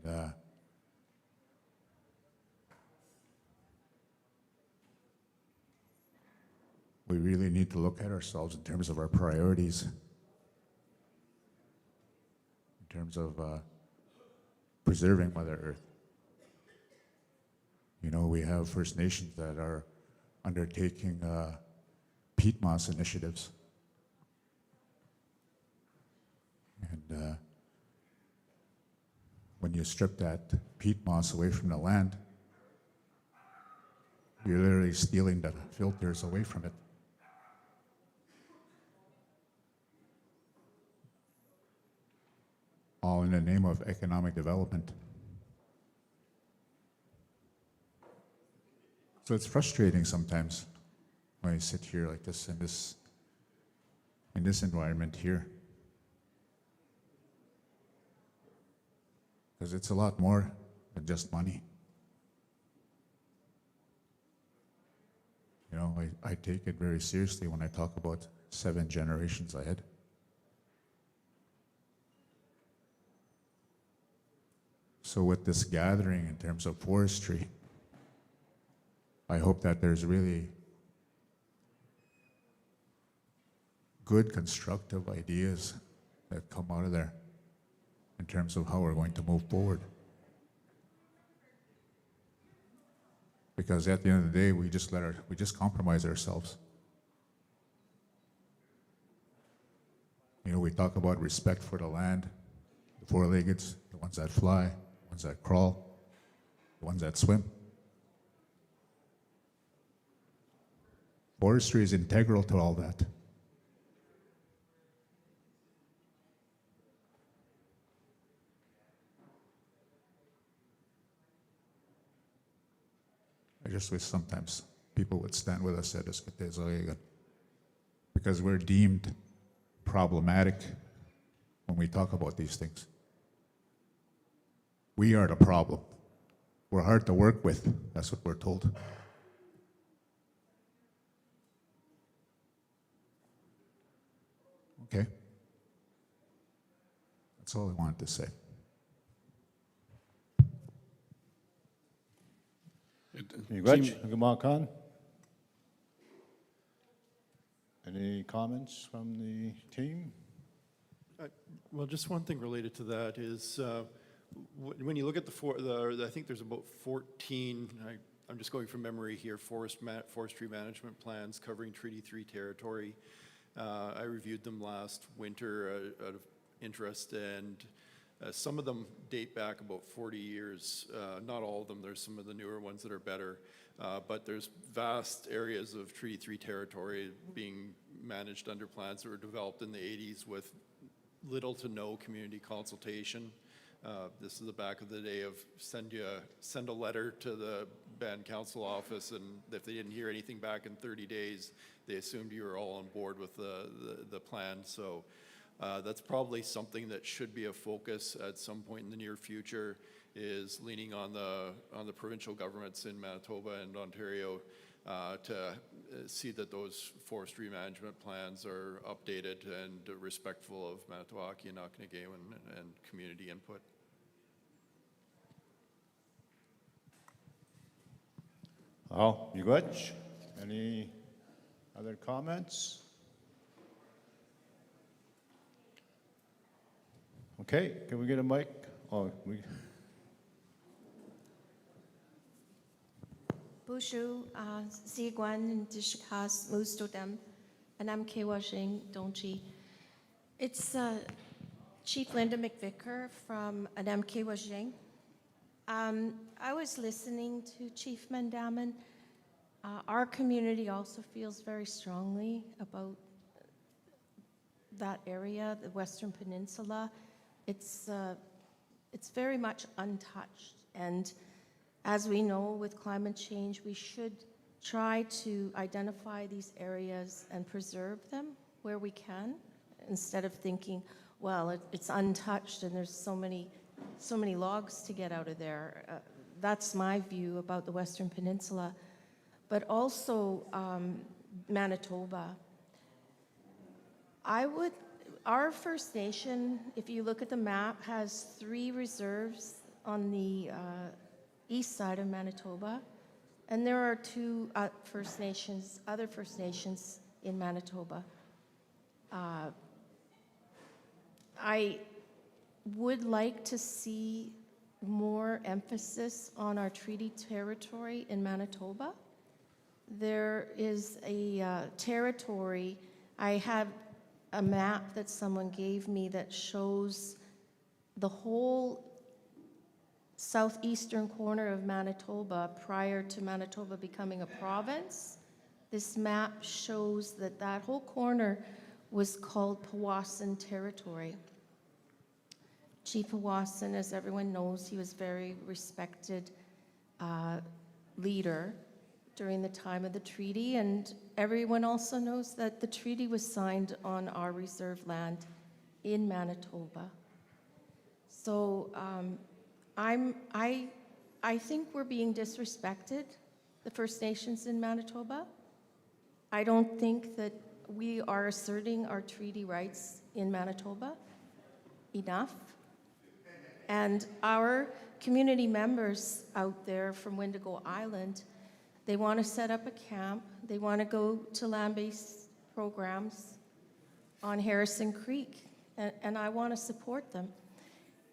we really need to look at ourselves in terms of our priorities, in terms of preserving Mother Earth. You know, we have First Nations that are undertaking peat moss initiatives. And when you strip that peat moss away from the land, you're literally stealing the filters away from it. All in the name of economic development. So it's frustrating sometimes when I sit here like this in this environment here. Because it's a lot more than just money. You know, I take it very seriously when I talk about 7 generations ahead. So with this gathering in terms of forestry, I hope that there's really good constructive ideas that come out of there in terms of how we're going to move forward. Because at the end of the day, we just compromise ourselves. You know, we talk about respect for the land, the four-leggeds, the ones that fly, the ones that crawl, the ones that swim. Forestry is integral to all that. I just wish sometimes people would stand with us at this because we're deemed problematic when we talk about these things. We are the problem. We're hard to work with. That's what we're told. Okay? That's all I wanted to say. Khan. Any comments from the team? Well, just one thing related to that is when you look at I think there's about 14, I'm just going from memory here, forestry management plans covering Treaty 3 territory. I reviewed them last winter out of interest, and some of them date back about 40 years. Not all of them. There's some of the newer ones that are better. But there's vast areas of Treaty 3 territory being managed under plans that were developed in the 80s with little to no community consultation. This is the back of the day of send a letter to the band council office, and if they didn't hear anything back in 30 days, they assumed you were all on board with the plan. So that's probably something that should be a focus at some point in the near future, is leaning on the provincial governments in Manitoba and Ontario to see that those forestry management plans are updated and respectful of Manitowoc and Okanagan and community input. Oh, you good? Any other comments? Okay, can we get a mic? Oh, Bushu, Ziguan, Dishikas, most of them, and I'm Kewa Jing Dongji. It's Chief Linda McVicker from Anamke Wajing. I was listening to Chief Mandaman. Our community also feels very strongly about that area, the Western Peninsula. It's very much untouched. And as we know, with climate change, we should try to identify these areas and preserve them where we can, instead of thinking, well, it's untouched and there's so many logs to get out of there. That's my view about the Western Peninsula. But also Manitoba. Our First Nation, if you look at the map, has 3 reserves on the east side of Manitoba. And there are 2 other First Nations in Manitoba. I would like to see more emphasis on our treaty territory in Manitoba. There is a territory, I have a map that someone gave me that shows the whole southeastern corner of Manitoba prior to Manitoba becoming a province. This map shows that that whole corner was called Powassan territory. Chief Powassan, as everyone knows, he was a very respected leader during the time of the treaty, and everyone also knows that the treaty was signed on our reserve land in Manitoba. So I think we're being disrespected, the First Nations in Manitoba. I don't think that we are asserting our treaty rights in Manitoba enough. And our community members out there from Windigo Island, they want to set up a camp. They want to go to land-based programs on Harrison Creek, and I want to support them.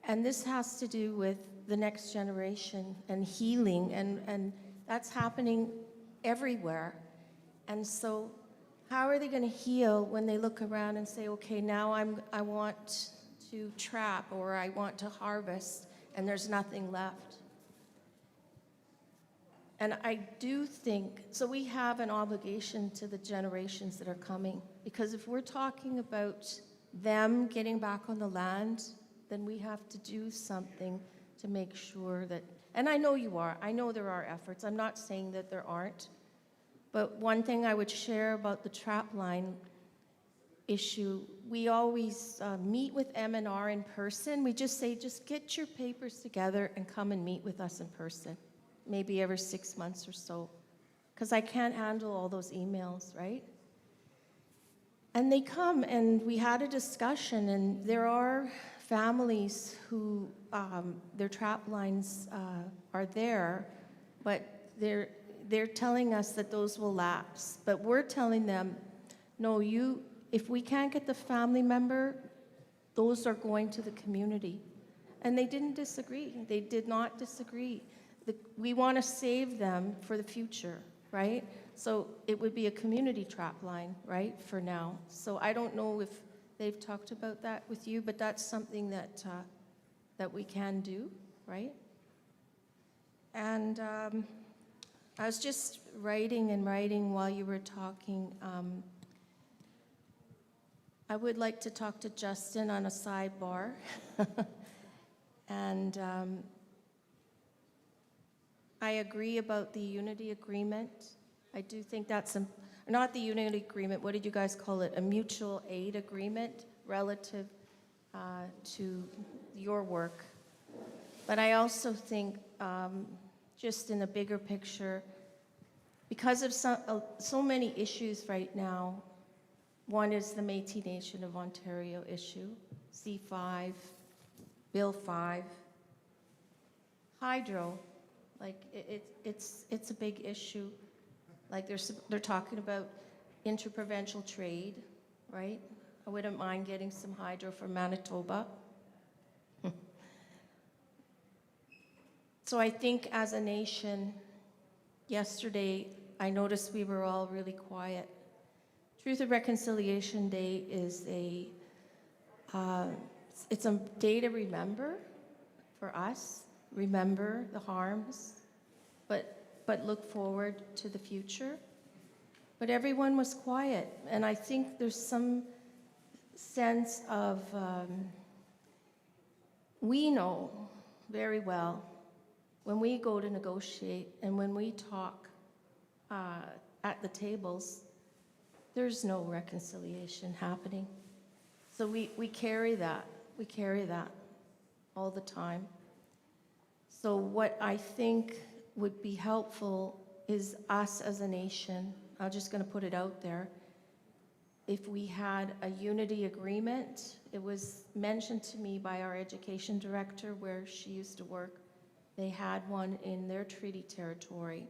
And this has to do with the next generation and healing, and that's happening everywhere. And so how are they going to heal when they look around and say, okay, now I want to trap or I want to harvest, and there's nothing left? And I do think, so we have an obligation to the generations that are coming, because if we're talking about them getting back on the land, then we have to do something to make sure that, and I know you are, I know there are efforts, I'm not saying that there aren't, but one thing I would share about the trap line issue, we always meet with M&R in person. We just say, just get your papers together and come and meet with us in person, maybe every 6 months or so, because I can't handle all those emails, right? And they come, and we had a discussion, and there are families who their trap lines are there, but they're telling us that those will lapse. But we're telling them, no, if we can't get the family member, those are going to the community. And they didn't disagree. They did not disagree. We want to save them for the future, right? So it would be a community trap line, right, for now. So I don't know if they've talked about that with you, but that's something that we can do, right? And I was just writing while you were talking. I would like to talk to Justin on a sidebar. And I agree about the unity agreement. I do think that's not the unity agreement, what did you guys call it? A mutual aid agreement relative to your work. But I also think, just in the bigger picture, because of so many issues right now, one is the Métis Nation of Ontario issue, C5, Bill 5, hydro, like it's a big issue. Like they're talking about interprovincial trade, right? I wouldn't mind getting some hydro from Manitoba. So I think as a nation, yesterday I noticed we were all really quiet. Truth and Reconciliation Day is it's a day to remember for us, remember the harms, but look forward to the future. But everyone was quiet, and I think there's some sense of, we know very well when we go to negotiate and when we talk at the tables, there's no reconciliation happening. So we carry that. We carry that all the time. So what I think would be helpful is us as a nation, I'm just going to put it out there, if we had a unity agreement. It was mentioned to me by our education director where she used to work. They had one in their treaty territory,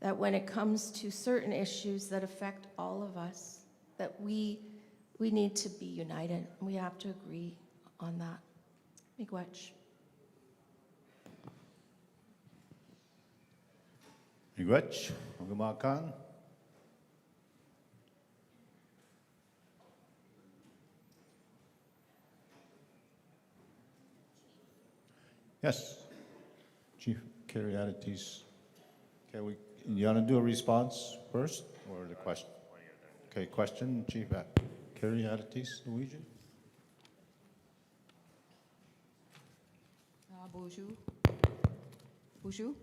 that when it comes to certain issues that affect all of us, that we need to be united. We have to agree on that. Miigwech. Miigwech, Ogamakan. Yes, Chief Cariatides. Okay, you want to do a response first or the question? Okay, question, Chief Cariatides, Norwegian. Bonjour. Bonjour.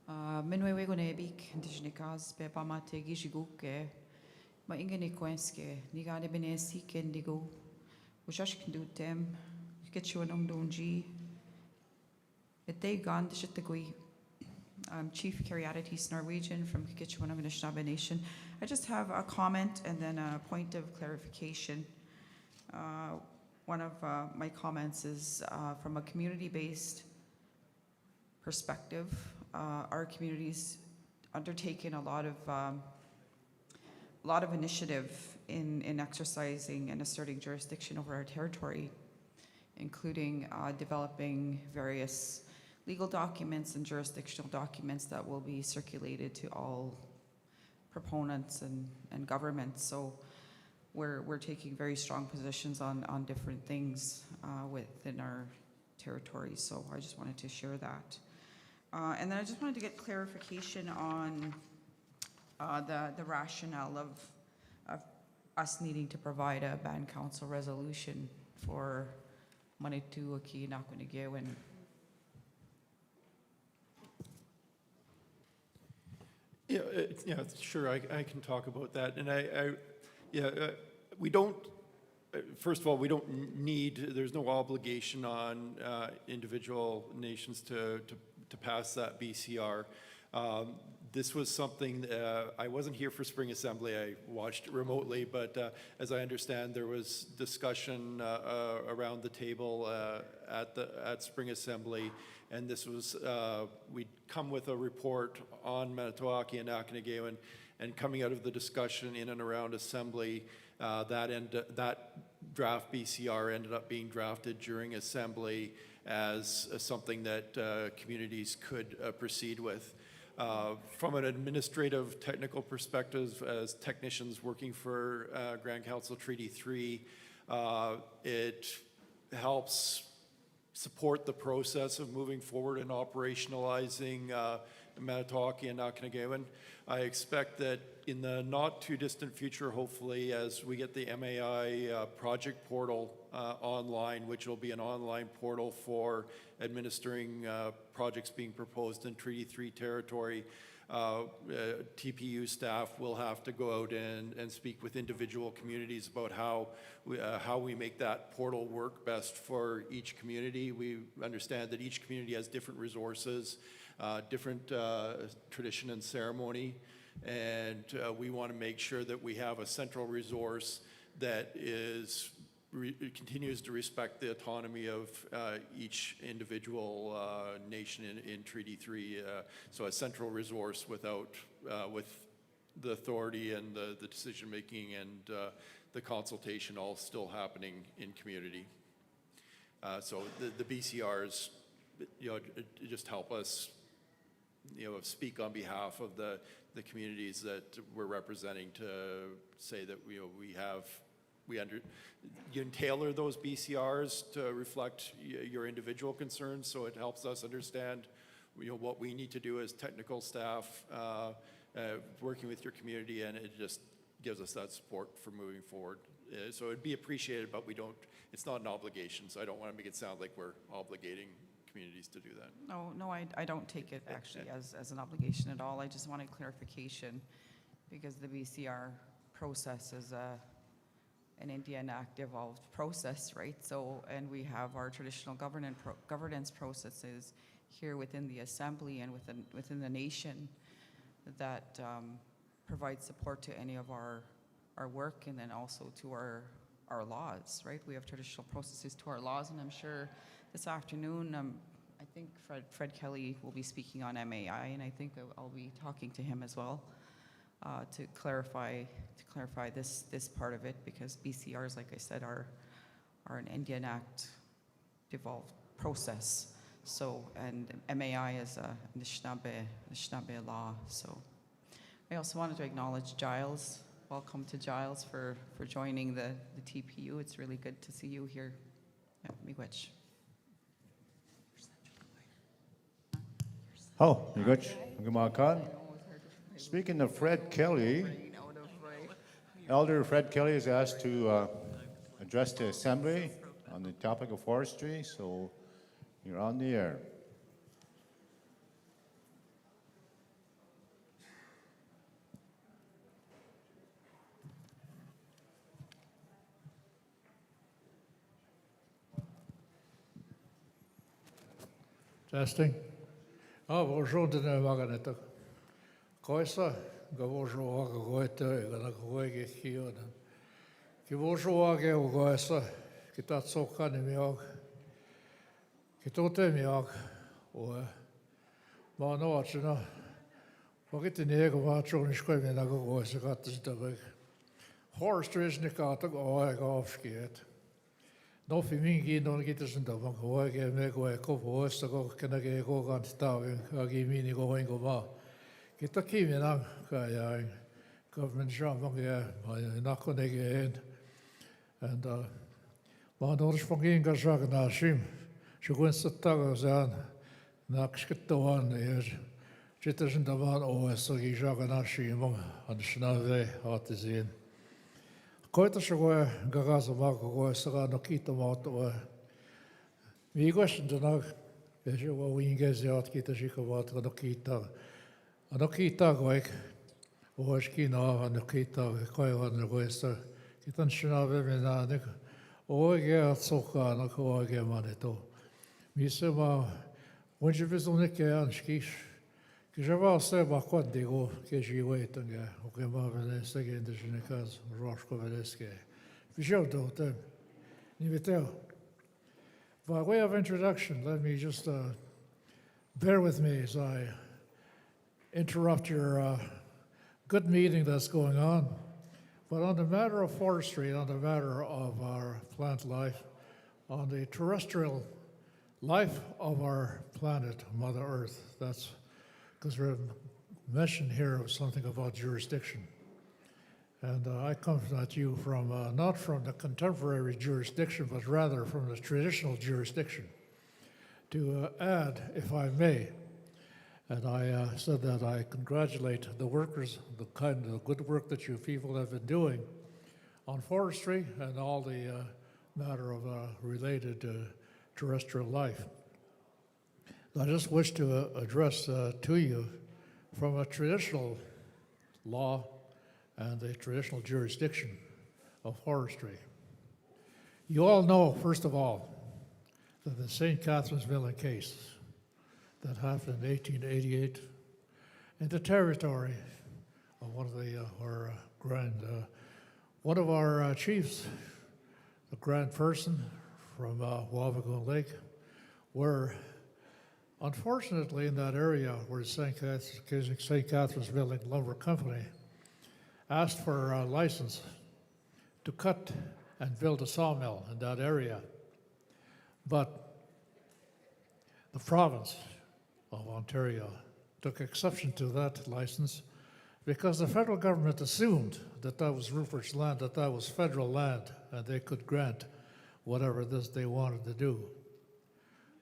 Minwe go nebik ndishnikas pe pamate gishiguke ma ingeni kwenske nigane benesi kendigo ushash kendutem ketchuanum donji ete gand shittagui. I'm Chief Cariatides Norwegian from Kitchewanam Anishinaabe Nation. I just have a comment and then a point of clarification. One of my comments is from a community-based perspective. Our community's undertaken a lot of initiative in exercising and asserting jurisdiction over our territory, including developing various legal documents and jurisdictional documents that will be circulated to all proponents and governments. So we're taking very strong positions on different things within our territories. So I just wanted to share that. And then I just wanted to get clarification on the rationale of us needing to provide a band council resolution for Manitou Aki Nakwinigewan. Yeah, sure, I can talk about that. And we don't, first of all, we don't need, there's no obligation on individual nations to pass that BCR. This was something, I wasn't here for Spring Assembly, I watched it remotely, but as I understand, there was discussion around the table at Spring Assembly, and this was, we'd come with a report on Manitowoc and Nakanagewan, and coming out of the discussion in and around Assembly, that draft BCR ended up being drafted during Assembly as something that communities could proceed with. From an administrative technical perspective, as technicians working for Grand Council Treaty 3, it helps support the process of moving forward and operationalizing Manitowoc and Nakanagewan. I expect that in the not too distant future, hopefully, as we get the MAI project portal online, which will be an online portal for administering projects being proposed in Treaty 3 territory, TPU staff will have to go out and speak with individual communities about how we make that portal work best for each community. We understand that each community has different resources, different tradition and ceremony, and we want to make sure that we have a central resource that continues to respect the autonomy of each individual nation in Treaty 3. So a central resource with the authority and the decision making and the consultation all still happening in community. So the BCRs, just help us speak on behalf of the communities that we're representing to say that, you can tailor those BCRs to reflect your individual concerns, so it helps us understand, what we need to do as technical staff, working with your community, and it just gives us that support for moving forward. So it'd be appreciated, but it's not an obligation, so I don't want to make it sound like we're obligating communities to do that. No, I don't take it actually as an obligation at all. I just wanted clarification because the BCR process is an Indian Act evolved process, right? So, and we have our traditional governance processes here within the Assembly and within the nation that provide support to any of our work, and then also to our laws, right? We have traditional processes to our laws, and I'm sure this afternoon, I think Fred Kelly will be speaking on MAI, and I think I'll be talking to him as well to clarify this part of it, because BCRs, like I said, are an Indian Act devolved process. So, and MAI is a Anishinaabe law. So, I also wanted to acknowledge Giles. Welcome to Giles for joining the TPU. It's really good to see you here. Yeah, miigwech. Oh, miigwech. Gumakan. Speaking of Fred Kelly, Elder Fred Kelly is asked to address the Assembly on the topic of forestry, so you're on the air. Testing. Bonjour de Maganeto. Koisa, Gavojo, Goete, Ganagoe, Kiona. Kivojo, Goesa, Kitatsoka, Nemiog, Kitote Miog, or Manoachina. Forget the Nego Macho and Squamin, I go Goesa, got this debug. Forestry is Nikata, go off skiet. No Fimingi, no Gitters and the Bangoa, make away a couple of go, can I go on starving, I give me going over. Get a key in government job, not going to get in. And Manos Fongin Gazag Nashim, she went to Tagazan, Nakskit the one, Jitters and the one, so he Jaganashim, and Shnave, Artisan. Quite a sugar, Gagazamak, Saga, Nokita Moto. We question to know, as you were wingers out, Kita Shikawat, Nokita. Nokita, like, or Skina, and Nokita, Koya, and the West. Kitan Shinav, and or get Soka, and Koa Manito. Misema, when you visit Nika and Skish, Kijava said, Bakot de go, Kishi wait and Okama Veneska in the Shinikas, Roshko Veneska. We showed them. Nivitel. By way of introduction, let me just bear with me as I interrupt your good meeting that's going on. But on the matter of forestry, on the matter of our plant life, on the terrestrial life of our planet, Mother Earth, that's because we're mentioned here of something about jurisdiction. And I come at you from, not from the contemporary jurisdiction, but rather from the traditional jurisdiction. To add, if I may, and I said that I congratulate the workers, the kind of good work that you people have been doing on forestry and all the matter of related terrestrial life. I just wish to address to you from a traditional law and the traditional jurisdiction of forestry. You all know, first of all, that the St. Catharines Milling case that happened in 1888 in the territory of one of the one of our chiefs, the grand person from Wabigoon Lake, were unfortunately in that area where St. Catharines Milling Lumber Company asked for a license to cut and build a sawmill in that area. But the province of Ontario took exception to that license because the federal government assumed that that was Rupert's land, that that was federal land, and they could grant whatever this they wanted to do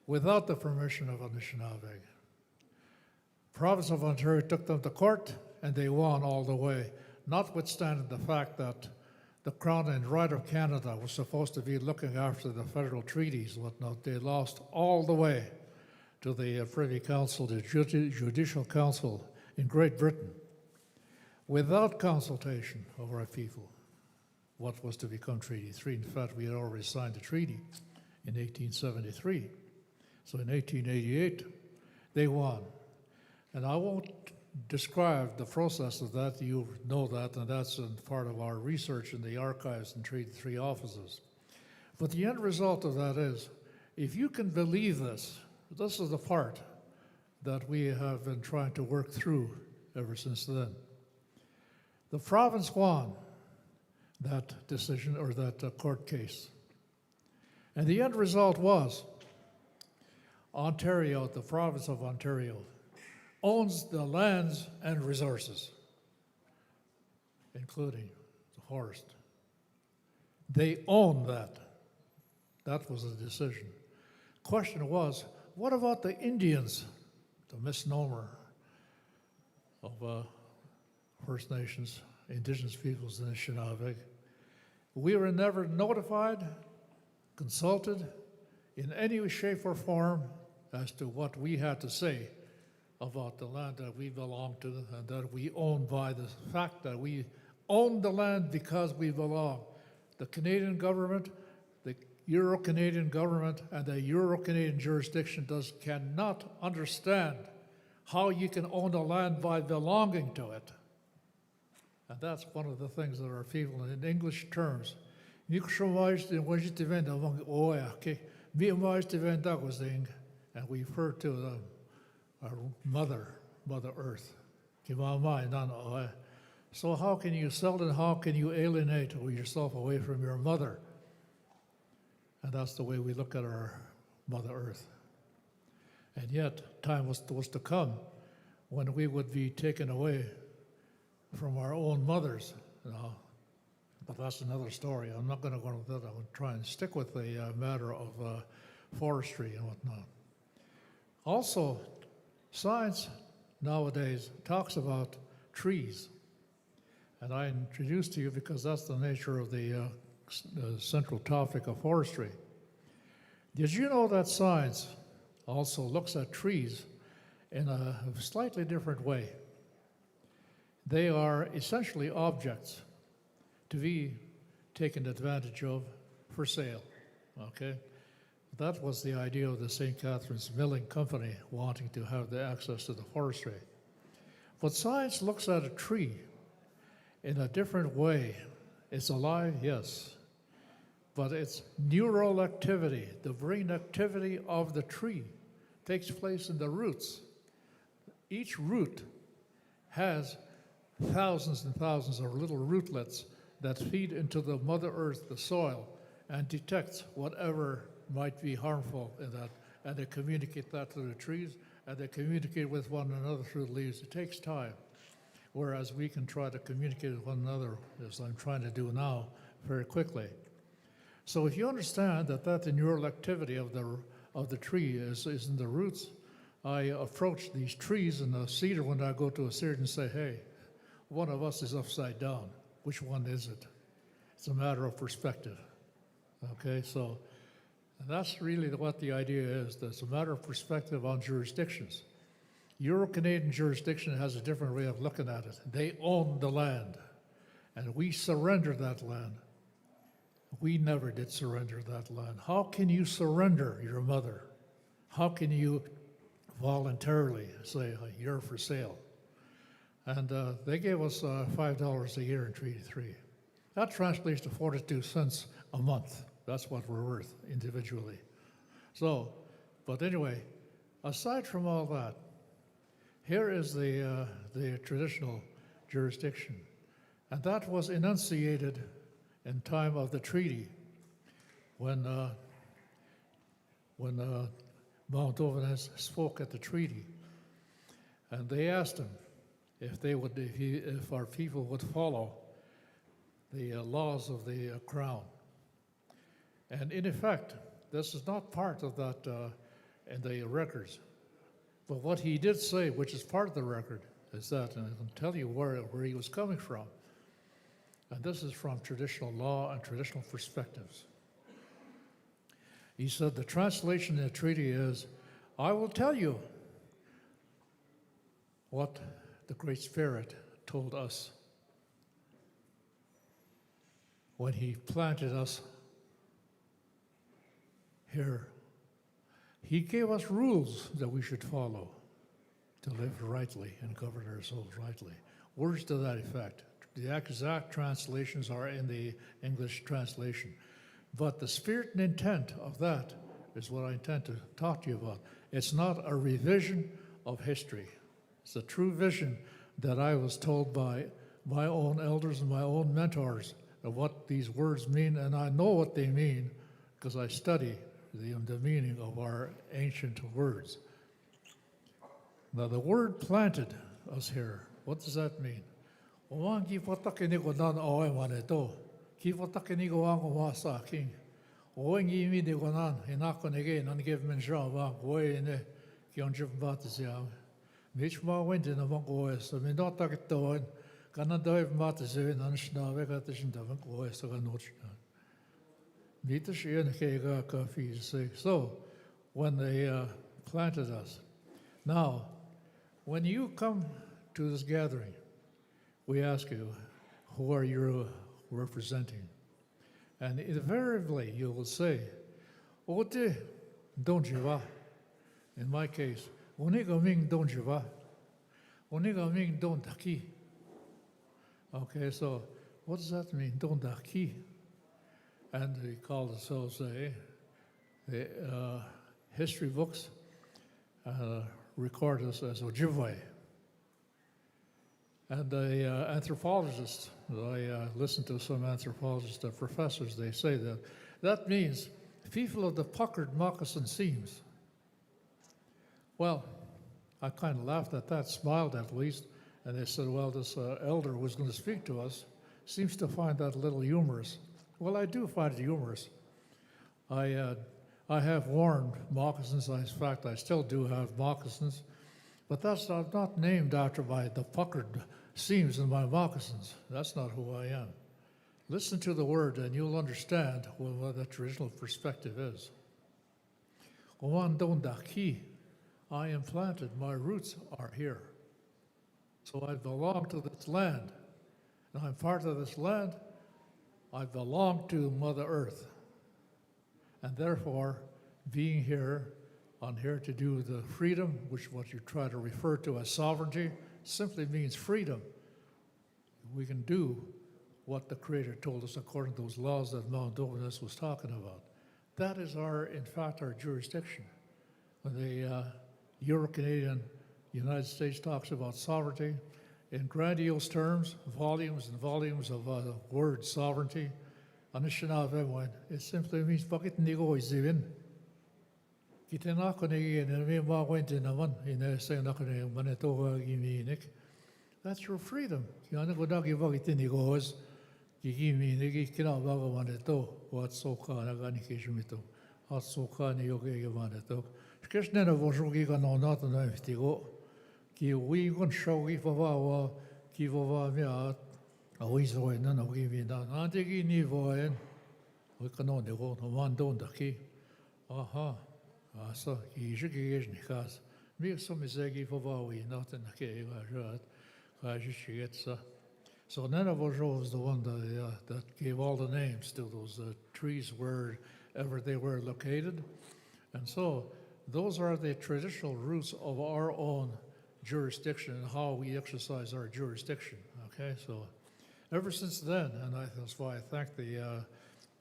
without the permission of Anishinaabe. Province of Ontario took them to court, and they won all the way, notwithstanding the fact that the Crown and Right of Canada was supposed to be looking after the federal treaties and whatnot. They lost all the way to the Privy Council, the Judicial Council in Great Britain, without consultation of our people, what was to become Treaty 3. In fact, we had already signed the treaty in 1873. So in 1888, they won. And I won't describe the process of that. You know that, and that's part of our research in the archives and Treaty 3 offices. But the end result of that is, if you can believe this, this is the part that we have been trying to work through ever since then. The province won that decision, or that court case. And the end result was Ontario, the province of Ontario, owns the lands and resources, including the forest. They own that. That was the decision. Question was, what about the Indians, the misnomer of First Nations, Indigenous peoples in Anishinaabe? We were never notified, consulted in any shape or form as to what we had to say about the land that we belong to and that we own by the fact that we own the land because we belong. The Canadian government, the Euro-Canadian government, and the Euro-Canadian jurisdiction cannot understand how you can own a land by belonging to it. And that's one of the things that our people, in English terms, and we refer to our Mother Earth. So how can you sell it? How can you alienate yourself away from your mother? And that's the way we look at our Mother Earth. And yet, time was to come when we would be taken away from our own mothers. But that's another story. I'm not going to go into that. I'm going to try and stick with the matter of forestry and whatnot. Also, science nowadays talks about trees. And I introduced to you because that's the nature of the central topic of forestry. Did you know that science also looks at trees in a slightly different way? They are essentially objects to be taken advantage of for sale, okay? That was the idea of the St. Catharines Milling Company wanting to have the access to the forestry. But science looks at a tree in a different way. It's alive, yes, but its neural activity, the brain activity of the tree, takes place in the roots. Each root has thousands and thousands of little rootlets that feed into the Mother Earth, the soil, and detects whatever might be harmful in that, and they communicate that to the trees, and they communicate with one another through the leaves. It takes time, whereas we can try to communicate with one another, as I'm trying to do now, very quickly. So if you understand that the neural activity of the tree is in the roots, I approach these trees in the cedar when I go to a cedar and say, hey, one of us is upside down. Which one is it? It's a matter of perspective. Okay, so that's really what the idea is. That's a matter of perspective on jurisdictions. Euro-Canadian jurisdiction has a different way of looking at it. They own the land, and we surrender that land. We never did surrender that land. How can you surrender your mother? How can you voluntarily say, you're for sale? And they gave us $5 a year in Treaty 3. That translates to 42 cents a month. That's what we're worth individually. So, but anyway, aside from all that, here is the traditional jurisdiction. And that was enunciated in time of the treaty when Mount Oveness spoke at the treaty. And they asked him if our people would follow the laws of the crown. And in effect, this is not part of that in the records. But what he did say, which is part of the record, is that, and I can tell you where he was coming from. And this is from traditional law and traditional perspectives. He said the translation of the treaty is, I will tell you what the Great Spirit told us when he planted us here. He gave us rules that we should follow to live rightly and govern ourselves rightly. Words to that effect. The exact translations are in the English translation. But the spirit and intent of that is what I intend to talk to you about. It's not a revision of history. It's a true vision that I was told by my own elders and my own mentors of what these words mean, and I know what they mean because I study the meaning of our ancient words. Now, the word planted us here, what does that mean? So, when they planted us. Now, when you come to this gathering, we ask you, who are you representing? And invariably, you will say, Ote Donjiva. In my case, Oniga Ming Donjiva. Oniga Ming Dondaki. Okay, so what does that mean, Dondaki? And we call ourselves the history books record us as Ojibwe. And the anthropologists, I listen to some anthropologists, professors, they say that means people of the puckered moccasin seams. Well, I kind of laughed at that, smiled at least, and they said, well, this elder who was going to speak to us seems to find that a little humorous. Well, I do find it humorous. I have worn moccasins. In fact, I still do have moccasins, but that's not named after the puckered seams in my moccasins. That's not who I am. Listen to the word, and you'll understand what the traditional perspective is. I am planted. My roots are here. So I belong to this land, and I'm part of this land. I belong to Mother Earth. And therefore, being here, I'm here to do the freedom, which what you try to refer to as sovereignty, simply means freedom. We can do what the Creator told us according to those laws that Mount Dominus was talking about. That is in fact, our jurisdiction. When the Euro-Canadian United States talks about sovereignty, in grandiose terms, volumes and volumes of word sovereignty, it simply means bakit hindi ko isipin. Kita na ako may mga kwento naman, inasay na ako na yung manito giminik. That's your freedom. Kaya ko na bakit hindi ko is giminik, kinabaga manito, what so ka na gani kishimito, what so ka ni yoke manito. Kishna na voshogi ka no nato na iftigo, ki we kon shogi fawa ki fawa mia. Always voy na no give na antigi ni voy we kanon de go no man don da ki aha asa ki je ki ni kas mi so mi zegi for we not in ke ga rat so none of us was the one that gave all the names to those trees wherever they were located, and so those are the traditional roots of our own jurisdiction and how we exercise our jurisdiction. Okay, so ever since then, and that's why I thank the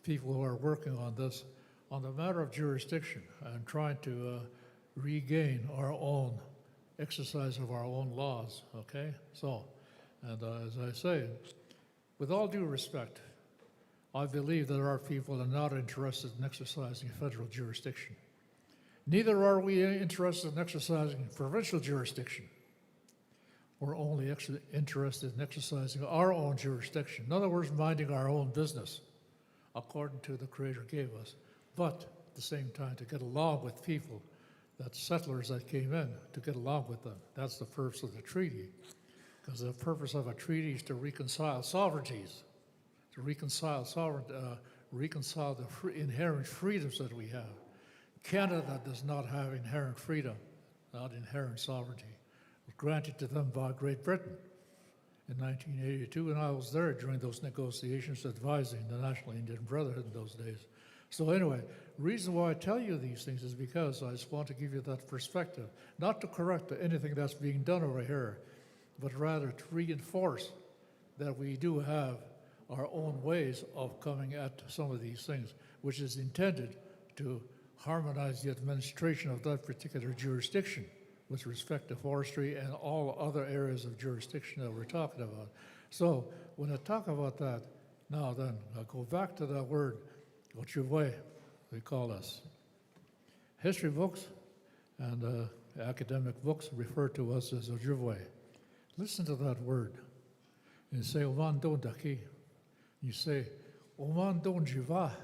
people who are working on this, on the matter of jurisdiction and trying to regain our own exercise of our own laws, okay? So, and as I say, with all due respect, I believe that our people are not interested in exercising federal jurisdiction. Neither are we interested in exercising provincial jurisdiction. We're only interested in exercising our own jurisdiction. In other words, minding our own business, according to the Creator gave us. But at the same time, to get along with people, that settlers that came in, to get along with them. That's the purpose of the treaty. Because the purpose of a treaty is to reconcile sovereignties, to reconcile the inherent freedoms that we have. Canada does not have inherent freedom, not inherent sovereignty. It was granted to them by Great Britain in 1982, and I was there during those negotiations advising the National Indian Brotherhood in those days. So anyway, the reason why I tell you these things is because I just want to give you that perspective, not to correct anything that's being done over here, but rather to reinforce that we do have our own ways of coming at some of these things, which is intended to harmonize the administration of that particular jurisdiction with respect to forestry and all other areas of jurisdiction that we're talking about. So when I talk about that, now then, I'll go back to that word, Ojibwe, they call us. History books and academic books refer to us as Ojibwe. Listen to that word. You say, Oman don daki. You say, Oman don jiva.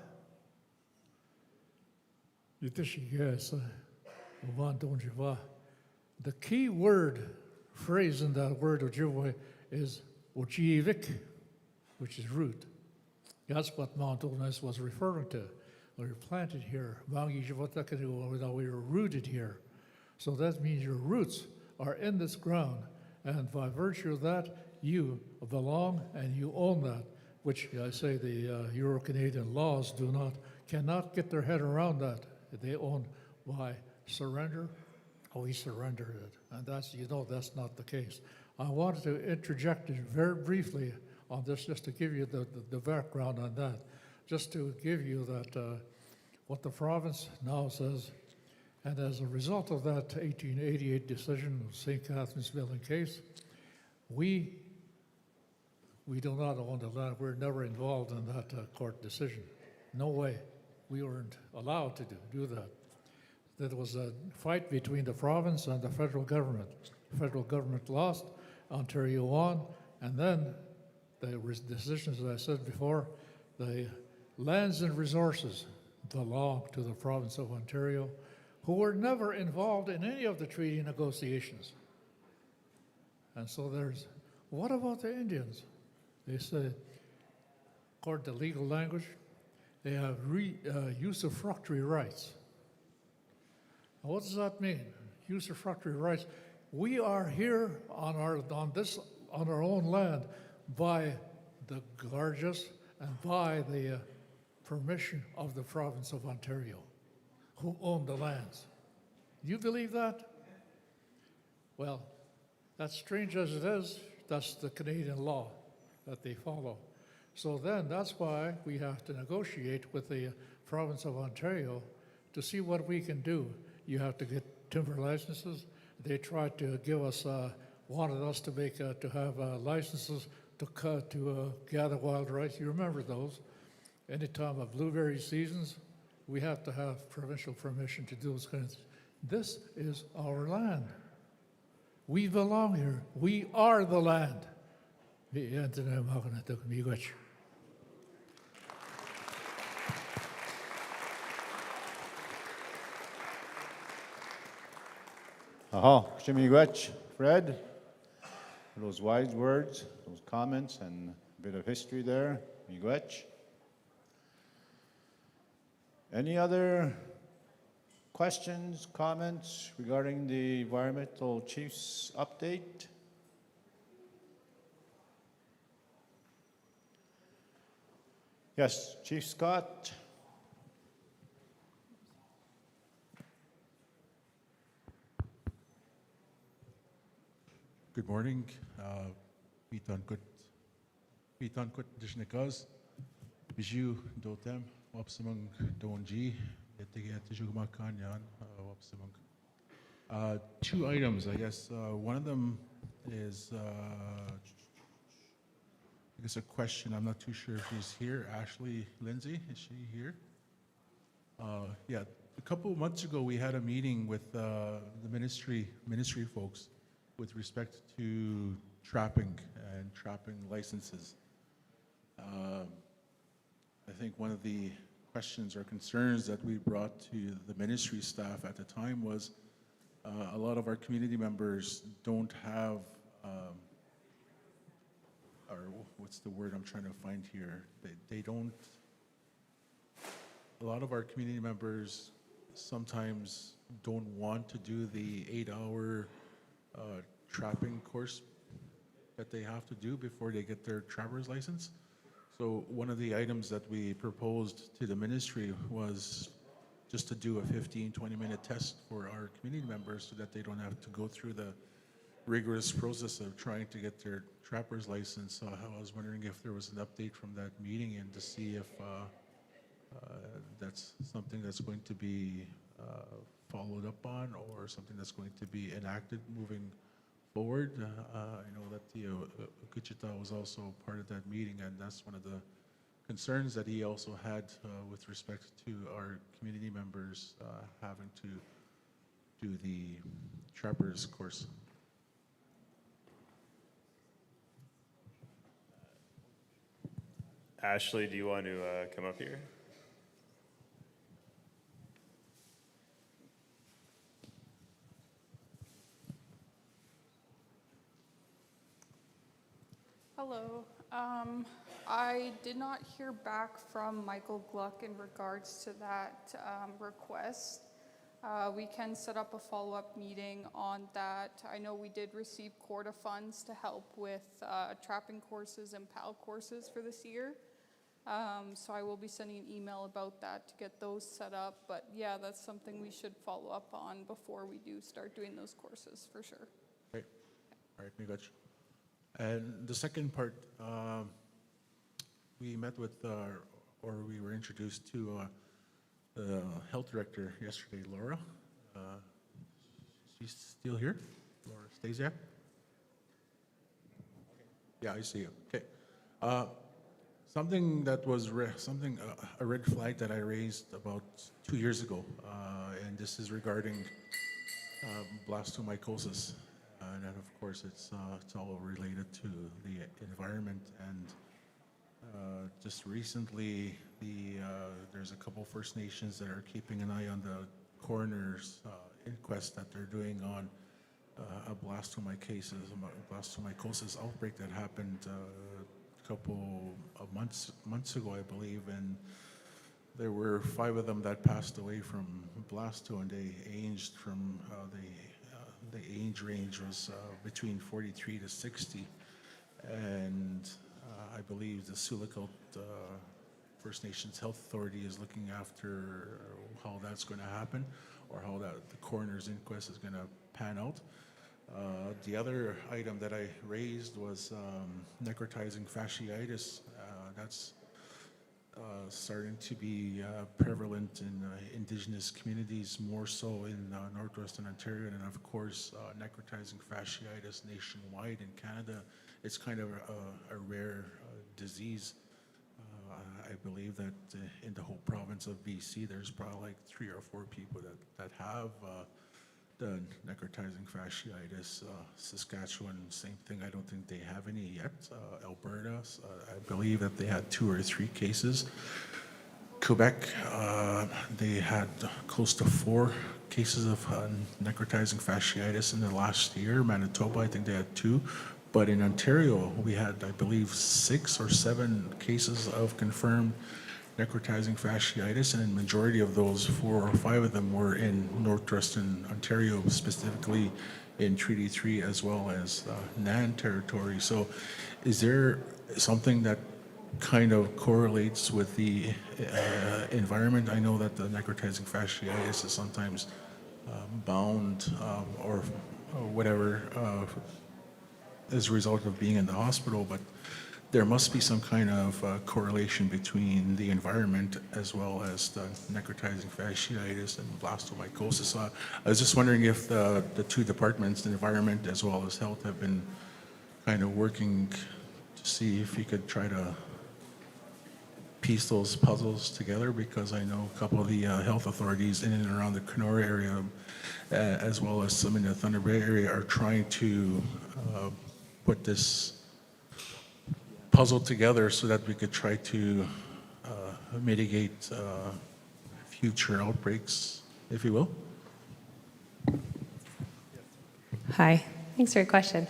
You yes, Oman don jiva. The key word, phrase in that word Ojibwe is Ojivik, which is root. That's what Mount Onas was referring to. We were planted here. We were rooted here. So that means your roots are in this ground. And by virtue of that, you belong and you own that, which I say the Euro-Canadian laws cannot get their head around that. They own by surrender. We surrendered it. And that's not the case. I wanted to interject very briefly on this just to give you the background on that, just to give you that what the province now says. And as a result of that 1888 decision of St. Catherine's Building case, we do not own the land. We're never involved in that court decision. No way. We weren't allowed to do that. There was a fight between the province and the federal government. The federal government lost, Ontario won, and then the decisions, as I said before, the lands and resources belong to the province of Ontario, who were never involved in any of the treaty negotiations. And so what about the Indians? They say, according to legal language, they have usufructory rights. Now, what does that mean? Usufructory rights. We are here on our own land by the Gorges and by the permission of the province of Ontario, who own the lands. Do you believe that? Well, as strange as it is, that's the Canadian law that they follow. So then that's why we have to negotiate with the province of Ontario to see what we can do. You have to get timber licenses. They tried to give us, wanted us to have licenses to gather wild rice. You remember those? Anytime of blueberry seasons, we have to have provincial permission to do those kinds of things. This is our land. We belong here. We are the land. Aha, Shimigwech, Fred, for those wise words, those comments, and a bit of history there. Miigwech. Any other questions, comments regarding the environmental chief's update? Yes, Chief Scott. Good morning. Pitan kut dishnikaz. Biju dotem wapsamung donji. Yetigatijugmakanyan wapsamung. Two items, I guess. One of them is, I guess, a question. I'm not too sure if she's here. Ashley Lindsay, is she here? Yeah, a couple of months ago we had a meeting with the ministry folks, with respect to trapping and trapping licenses. I think one of the questions or concerns that we brought to the ministry staff at the time was a lot of our community members don't have, or what's the word I'm trying to find here? They don't, a lot of our community members sometimes don't want to do the 8-hour trapping course that they have to do before they get their trapper's license. So one of the items that we proposed to the ministry was just to do a 15-20-minute test for our community members so that they don't have to go through the rigorous process of trying to get their trapper's license. So I was wondering if there was an update from that meeting and to see if that's something that's going to be followed up on or something that's going to be enacted moving forward. I know that the Wichita was also part of that meeting, and that's one of the concerns that he also had with respect to our community members having to do the trappers course. Ashley, do you want to come up here? Hello. I did not hear back from Michael Gluck in regards to that request. We can set up a follow-up meeting on that. I know we did receive quota funds to help with trapping courses and PAL courses for this year. So I will be sending an email about that to get those set up. But yeah, that's something we should follow up on before we do start doing those courses for sure. Great. All right, we got you. And the second part, we met with, or we were introduced to the health director yesterday, Laura. She's still here? Laura stays there? Yeah, I see you. Okay. Something that was a red flag that I raised about 2 years ago, and this is regarding blastomycosis. And then, of course, it's all related to the environment. And just recently, there's a couple First Nations that are keeping an eye on the coroner's inquest that they're doing on a blastomycosis outbreak that happened a couple of months ago, I believe. And there were 5 of them that passed away from blasto, and they aged from the age range was between 43 to 60, and I believe the Sulikult First Nations Health Authority is looking after how that's going to happen, or how the coroner's inquest is going to pan out. The other item that I raised was necrotizing fasciitis. That's starting to be prevalent in Indigenous communities, more so in Northwestern Ontario, and of course necrotizing fasciitis nationwide in Canada. It's kind of a rare disease. I believe that in the whole province of BC, there's probably like 3 or 4 people that have the necrotizing fasciitis. Saskatchewan, same thing. I don't think they have any yet. Alberta, I believe that they had 2 or 3 cases. Quebec, they had close to 4 cases of necrotizing fasciitis in the last year. Manitoba, I think they had 2. But in Ontario, we had, I believe, 6 or 7 cases of confirmed necrotizing fasciitis, and the majority of those, 4 or 5 of them, were in Northwestern Ontario, specifically in Treaty 3 as well as NAN territory. So is there something that kind of correlates with the environment? I know that the necrotizing fasciitis is sometimes bound or whatever as a result of being in the hospital, but there must be some kind of correlation between the environment as well as the necrotizing fasciitis and blastomycosis. So I was just wondering if the 2 departments, the environment as well as health, have been kind of working to see if you could try to piece those puzzles together, because I know a couple of the health authorities in and around the Kenora area, as well as some in the Thunder Bay area, are trying to put this puzzle together so that we could try to mitigate future outbreaks, if you will. Hi, thanks for your question.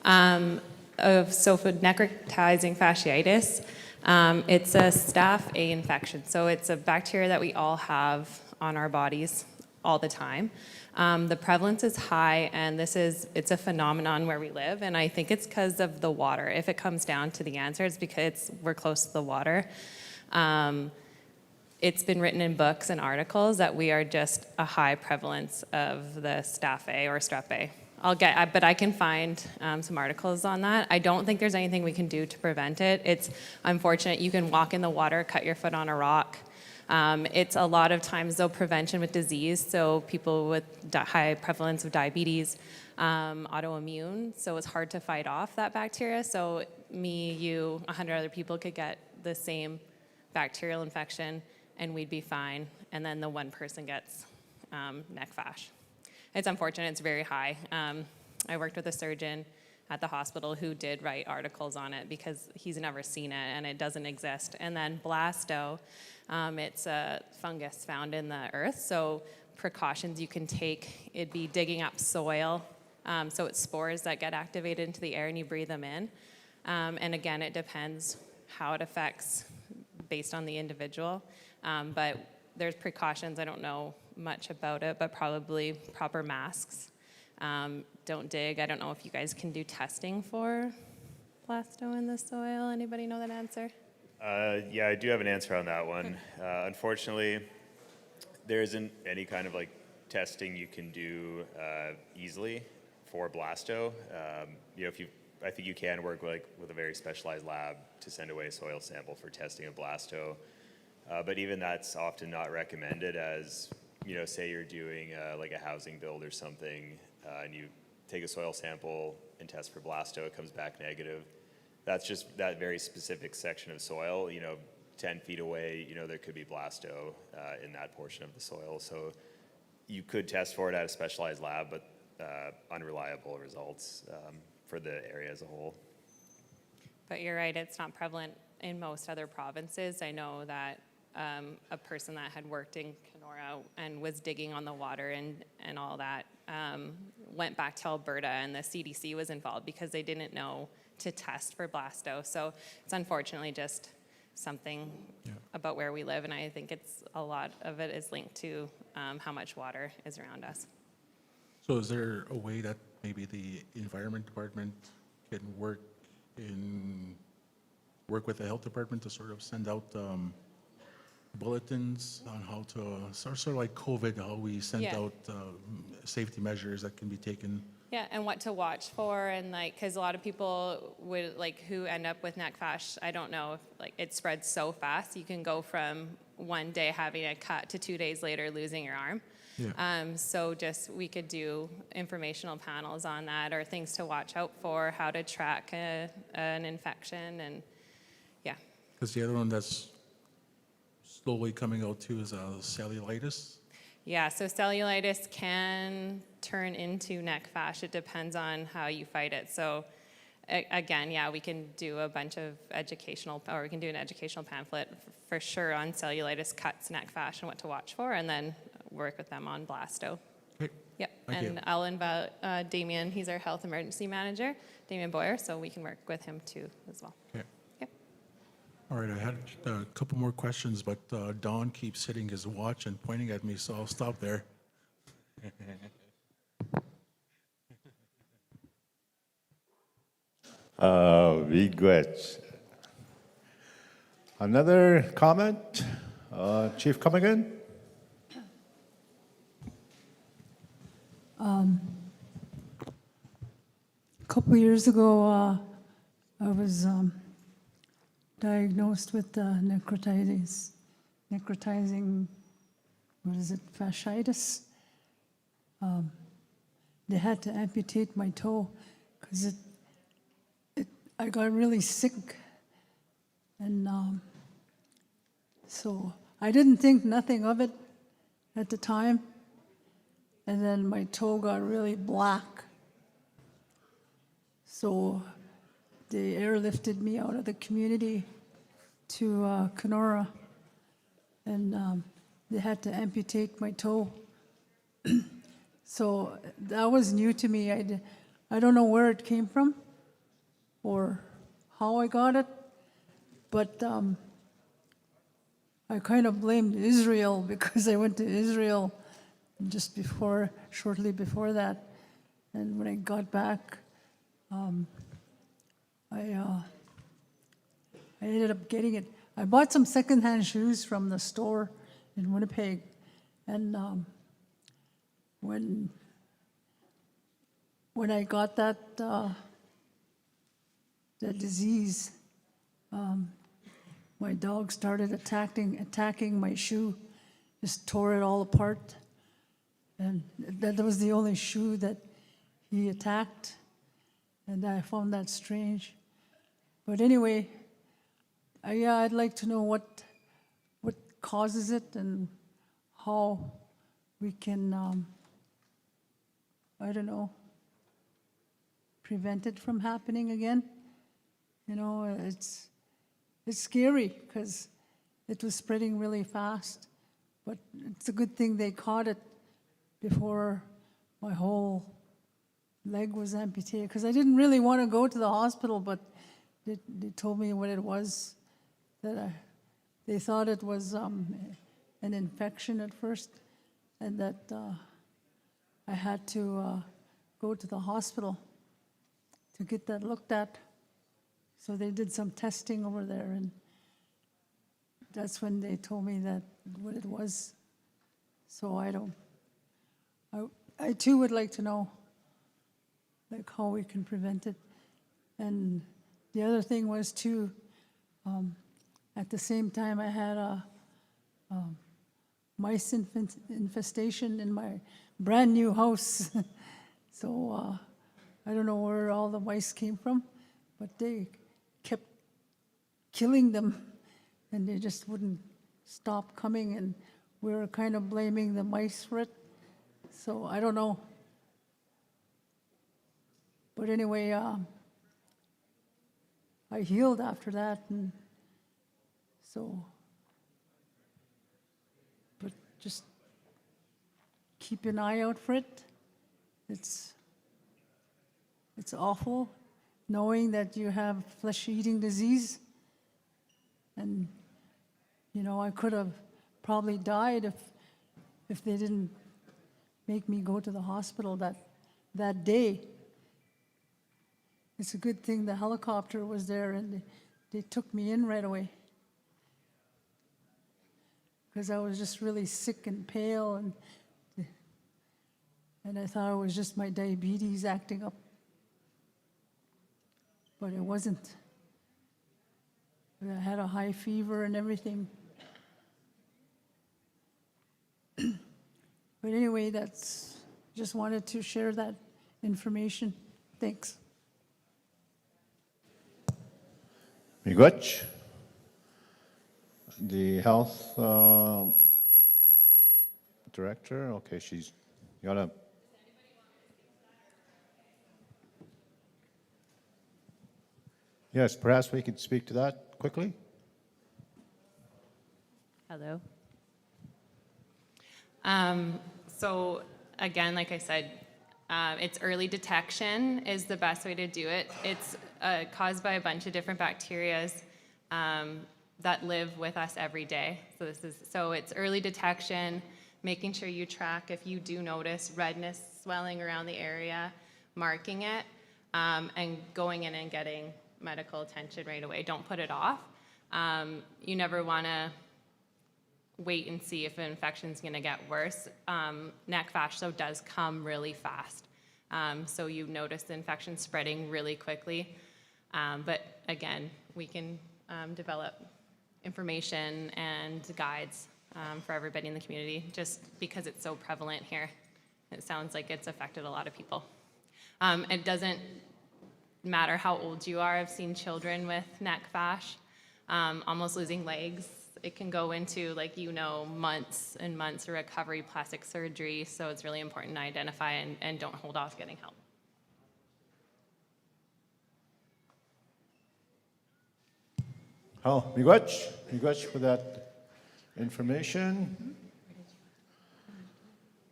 So for necrotizing fasciitis, it's a staph A infection. So it's a bacteria that we all have on our bodies all the time. The prevalence is high, and it's a phenomenon where we live, and I think it's because of the water. If it comes down to the answer, it's because we're close to the water. It's been written in books and articles that we are just a high prevalence of the staph A or strep A. But I can find some articles on that. I don't think there's anything we can do to prevent it. It's unfortunate. You can walk in the water, cut your foot on a rock. It's a lot of times, though, prevention with disease. So people with high prevalence of diabetes, autoimmune. So it's hard to fight off that bacteria. So me, you, 100 other people could get the same bacterial infection, and we'd be fine. And then the one person gets neck fash. It's unfortunate. It's very high. I worked with a surgeon at the hospital who did write articles on it because he's never seen it and it doesn't exist. And then blasto, it's a fungus found in the earth. So precautions you can take, it'd be digging up soil. So it's spores that get activated into the air and you breathe them in. And again, it depends how it affects based on the individual. But there's precautions. I don't know much about it, but probably proper masks. Don't dig. I don't know if you guys can do testing for blasto in the soil. Anybody know that answer? Yeah, I do have an answer on that one. Unfortunately, there isn't any kind of like testing you can do easily for blasto. I think you can work with a very specialized lab to send away a soil sample for testing of blasto. But even that's often not recommended, as say you're doing like a housing build or something, and you take a soil sample and test for blasto, it comes back negative. That's just that very specific section of soil. 10 feet away, there could be blasto in that portion of the soil. So you could test for it at a specialized lab, but unreliable results for the area as a whole. But you're right, it's not prevalent in most other provinces. I know that a person that had worked in Kenora and was digging on the water and all that went back to Alberta, and the CDC was involved because they didn't know to test for blasto. So it's unfortunately just something about where we live, and I think a lot of it is linked to how much water is around us. So is there a way that maybe the environment department can work with the health department to sort of send out bulletins on how to, sort of like COVID, how we sent out safety measures that can be taken? Yeah, and what to watch for, and because a lot of people would who end up with neck fash, I don't know if it spreads so fast. You can go from one day having a cut to 2 days later losing your arm. Yeah. So we could do informational panels on that, or things to watch out for, how to track an infection, and yeah. Because the other one that's slowly coming out too is cellulitis. Yeah, so cellulitis can turn into neck fash. It depends on how you fight it. So again, we can do a bunch of we can do an educational pamphlet for sure on cellulitis, cuts, neck fash, and what to watch for, and then work with them on blasto. Okay. Yep, Thank you. I'll invite Damien, he's our health emergency manager, Damien Boyer, so we can work with him too as well. Okay. Yep. All right, I had a couple more questions, but Don keeps hitting his watch and pointing at me, so I'll stop there. Very good. Another comment? Chief Cummigan? A couple years ago, I was diagnosed with necrotizing, fasciitis. They had to amputate my toe because I got really sick, and So I didn't think nothing of it at the time. And then my toe got really black. So they airlifted me out of the community to Kenora, and they had to amputate my toe. So that was new to me. I don't know where it came from or how I got it, but I kind of blamed Israel because I went to Israel shortly before that. And when I got back, I ended up getting it. I bought some secondhand shoes from the store in Winnipeg, and when I got that disease, my dog started attacking my shoe, just tore it all apart, and that was the only shoe that he attacked, and I found that strange. But anyway, I'd like to know what causes it and how we can, I don't know, prevent it from happening again. You know, it's scary because it was spreading really fast, but it's a good thing they caught it before my whole leg was amputated, because I didn't really want to go to the hospital, but they told me what it was, that they thought it was an infection at first, and that I had to go to the hospital to get that looked at. So they did some testing over there, and that's when they told me that what it was. So I too would like to know, like, how we can prevent it. And the other thing was too, at the same time I had a mice infestation in my brand new house. So I don't know where all the mice came from, but they kept killing them, and they just wouldn't stop coming, and we were kind of blaming the mice for it. So I don't know. But anyway, I healed after that, and so, but just keep an eye out for it. It's awful knowing that you have flesh-eating disease, and you know, I could have probably died if they didn't make me go to the hospital that day. It's a good thing the helicopter was there, and they took me in right away, because I was just really sick and pale, and I thought it was just my diabetes acting up, but it wasn't. I had a high fever and everything. But anyway, just wanted to share that information. Thanks. Miigwech, the health director. Okay, she's got a. Yes, perhaps we could speak to that quickly. Hello. So again, like I said, it's early detection is the best way to do it. It's caused by a bunch of different bacteria that live with us every day. So it's early detection, making sure you track if you do notice redness, swelling around the area, marking it, and going in and getting medical attention right away. Don't put it off. You never want to wait and see if an infection's going to get worse. Neck fascia does come really fast. So you notice the infection spreading really quickly. But again, we can develop information and guides for everybody in the community, just because it's so prevalent here. It sounds like it's affected a lot of people. It doesn't matter how old you are. I've seen children with neck fascia almost losing legs it can go into, like, months and months of recovery, plastic surgery. So it's really important to identify and don't hold off getting help. Miigwech for that information.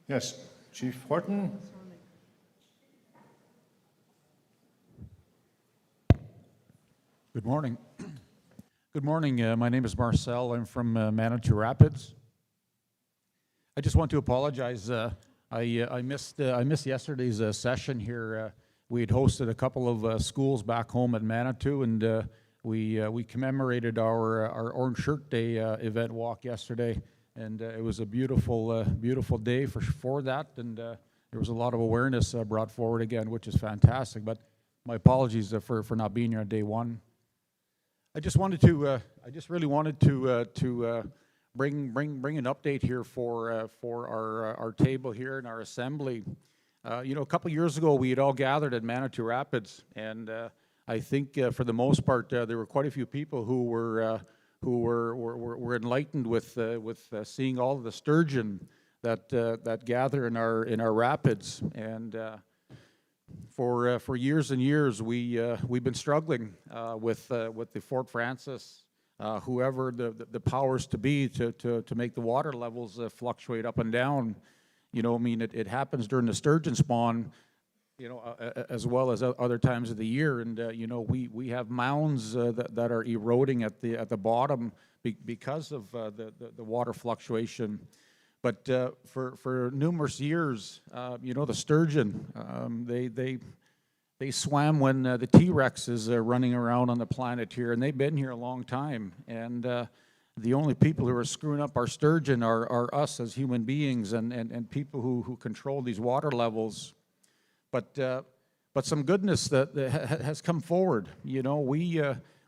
Yes, Chief Horton. Good morning. Good morning. My name is Marcel. I'm from Manitou Rapids. I just want to apologize. I missed yesterday's session here. We had hosted a couple of schools back home at Manitou, and we commemorated our Orange Shirt Day event walk yesterday, and it was a beautiful day for that, and there was a lot of awareness brought forward again, which is fantastic. But my apologies for not being here on day one. I just really wanted to bring an update here for our table here in our assembly. A couple years ago, we had all gathered at Manitou Rapids, and I think for the most part, there were quite a few people who were enlightened with seeing all of the sturgeon that gather in our rapids. And for years and years, we've been struggling with the Fort Francis, whoever the powers to be, to make the water levels fluctuate up and down. It happens during the sturgeon spawn, as well as other times of the year, and we have mounds that are eroding at the bottom because of the water fluctuation. But for numerous years, the sturgeon, they swam when the T-Rex is running around on the planet here, and they've been here a long time. And the only people who are screwing up our sturgeon are us as human beings and people who control these water levels. But some goodness that has come forward.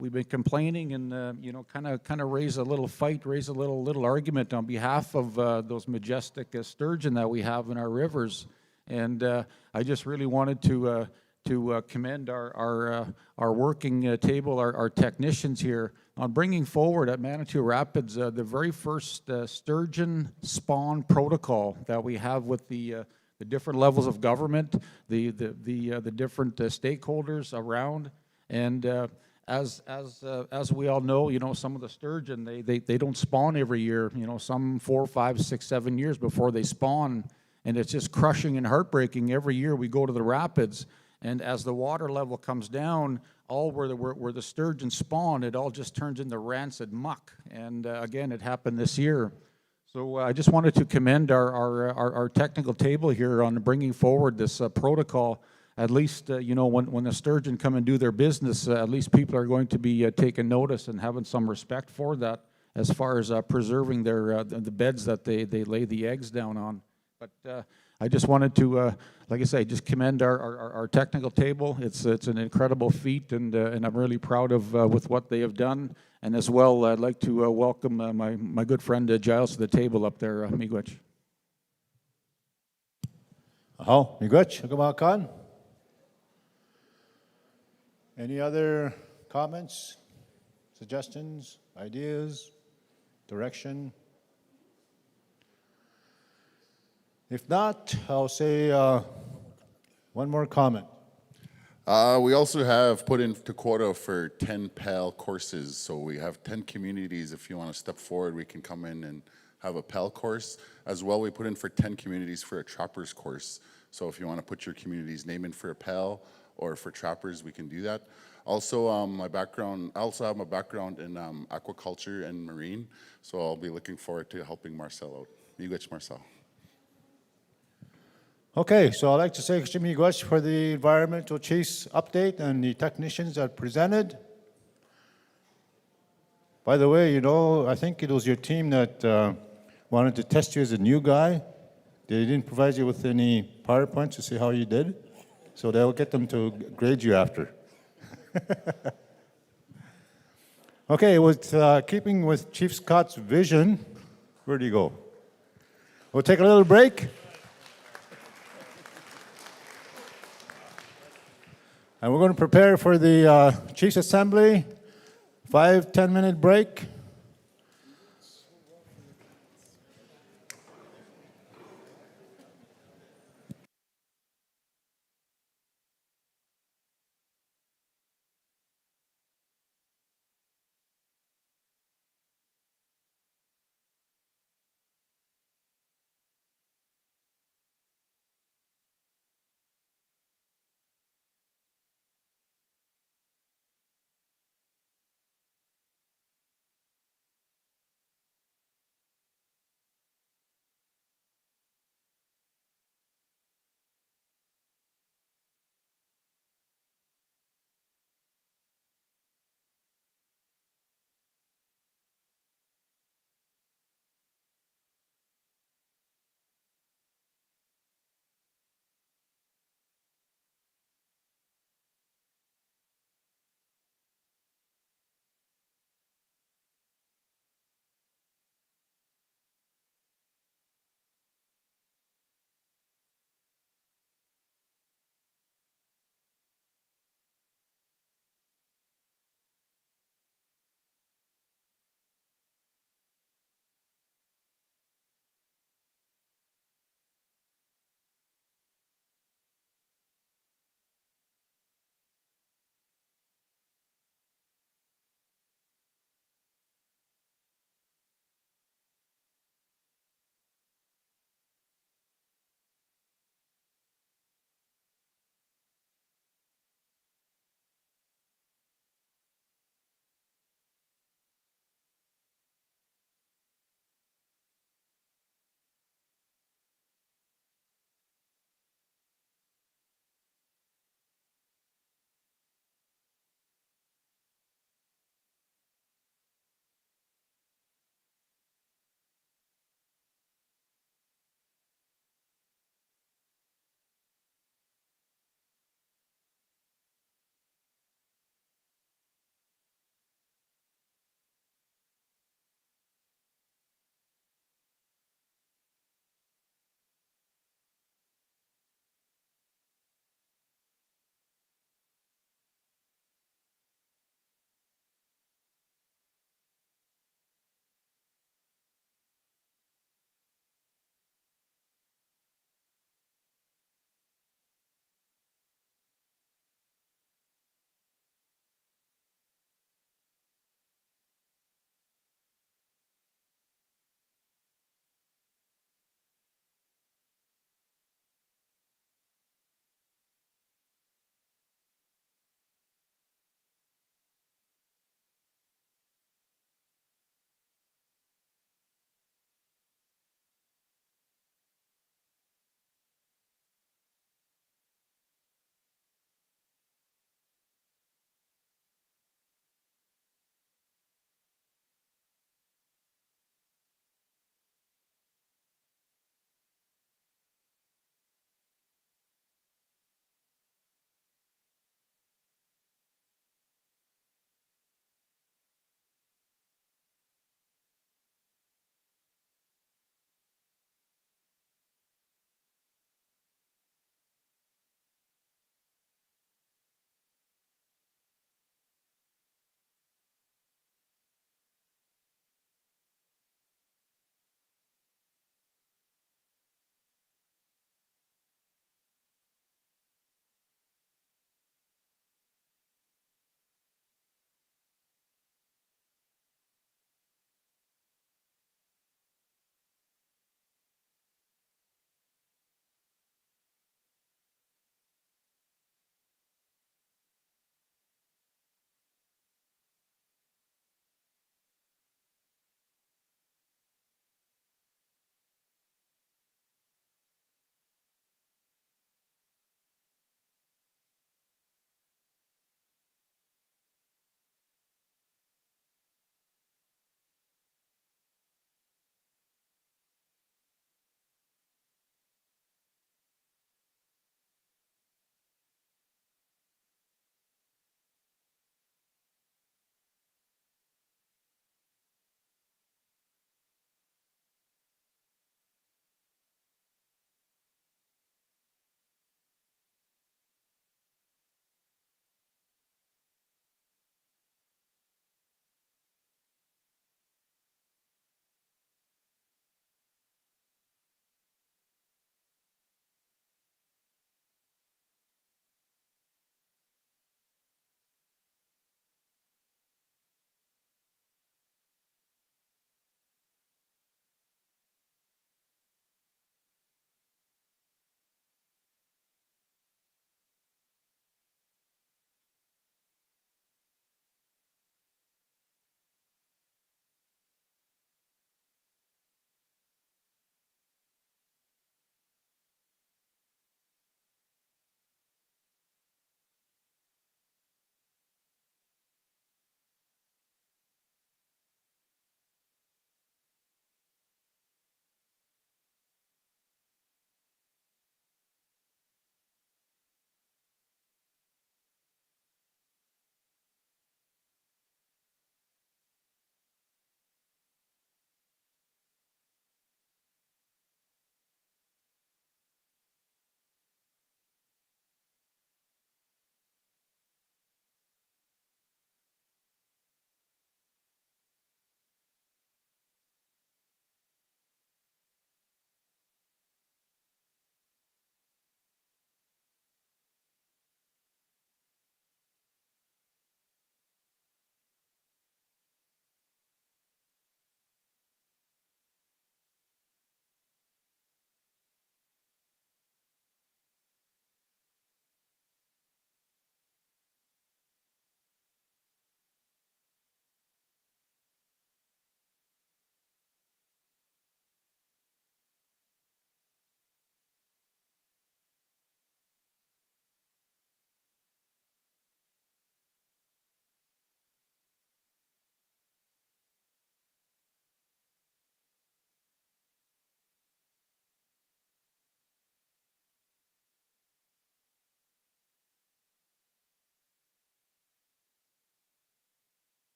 We've been complaining and kind of raise a little argument on behalf of those majestic sturgeon that we have in our rivers. And I just really wanted to commend our working table, our technicians here, on bringing forward at Manitou Rapids the very first sturgeon spawn protocol that we have with the different levels of government, the different stakeholders around. And as we all know, some of the sturgeon, they don't spawn every year. Some 4, 5, 6, 7 years before they spawn, and it's just crushing and heartbreaking. Every year we go to the rapids, and as the water level comes down, all where the sturgeon spawn, it all just turns into rancid muck. And again, it happened this year. So I just wanted to commend our technical table here on bringing forward this protocol. At least, when the sturgeon come and do their business, at least people are going to be taking notice and having some respect for that, as far as preserving the beds that they lay the eggs down on. But I just wanted to, like I say, just commend our technical table. It's an incredible feat, and I'm really proud of with what they have done. And as well, I'd like to welcome my good friend Giles to the table up there, Miigwech. Miigwech, Agamakan. Any other comments, suggestions, ideas, direction? If not, I'll say one more comment. We also have put into quota for 10 PAL courses. So we have 10 communities. If you want to step forward, we can come in and have a PAL course. As well, we put in for 10 communities for a trappers course. So if you want to put your community's name in for a PAL or for trappers, we can do that. Also, I also have my background in aquaculture and marine. So I'll be looking forward to helping Marcel out. Miigwech, Marcel. Okay, so I'd like to say extremely miigwech for the environmental chiefs update and the technicians that presented. By the way, I think it was your team that wanted to test you as a new guy. They didn't provide you with any PowerPoints to see how you did, so they'll get them to grade you after. Okay, with keeping with Chief Scott's vision, where'd he go? We'll take a little break. And we're going to prepare for the Chiefs Assembly, 5-10 minute break.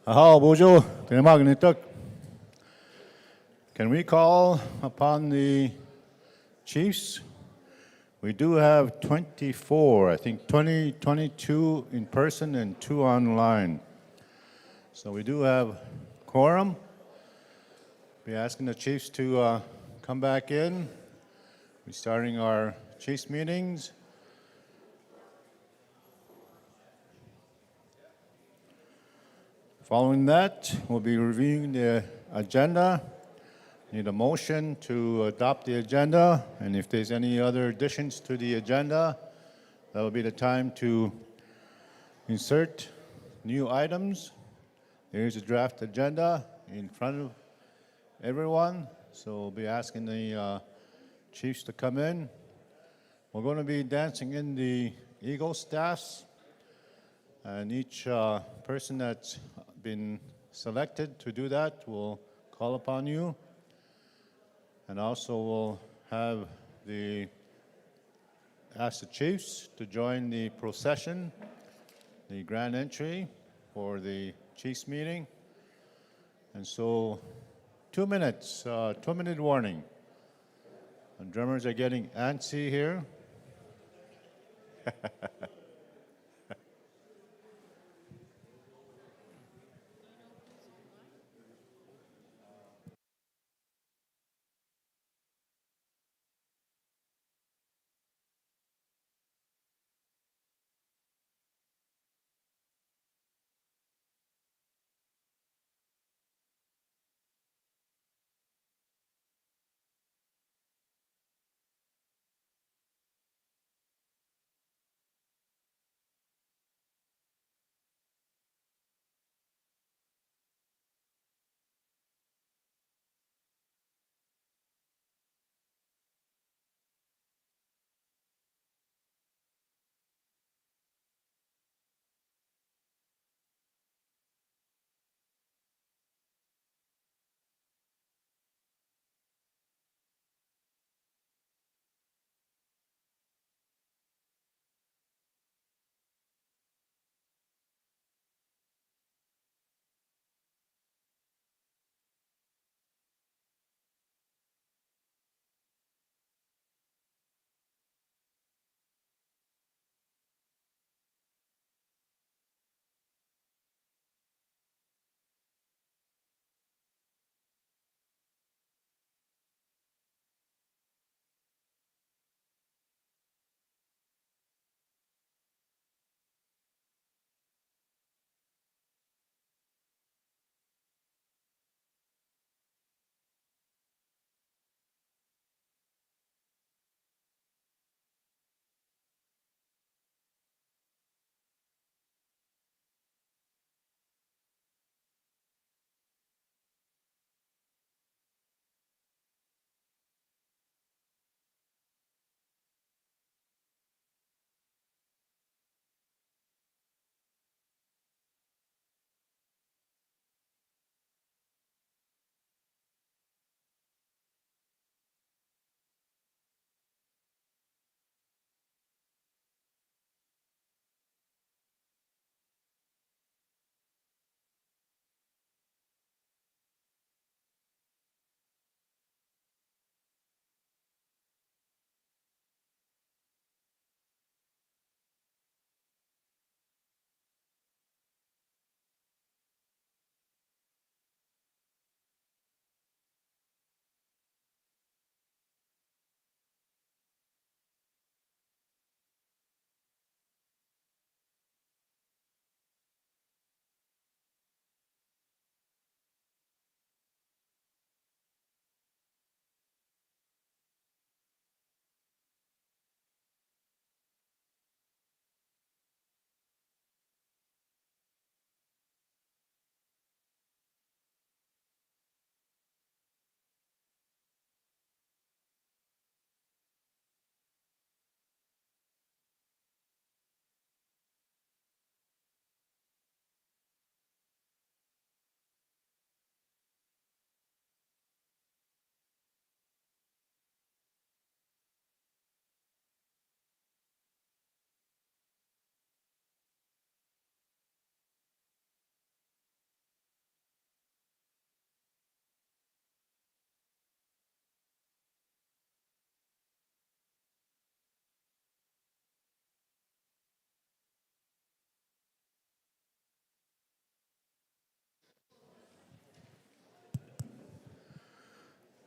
Aha, Bojo, Tinamagnituk. Can we call upon the chiefs? We do have 24, I think 22 in person and 2 online. So we do have quorum. Be asking the chiefs to come back in. We're starting our chiefs meetings. Following that, we'll be reviewing the agenda. Need a motion to adopt the agenda, and if there's any other additions to the agenda, that will be the time to insert new items. There's a draft agenda in front of everyone, so we'll be asking the chiefs to come in. We're going to be dancing in the Eagle staffs, and each person that's been selected to do that will call upon you. And also we'll have ask the chiefs to join the procession, the grand entry for the chiefs meeting. And so 2 minutes, 2-minute warning. The drummers are getting antsy here.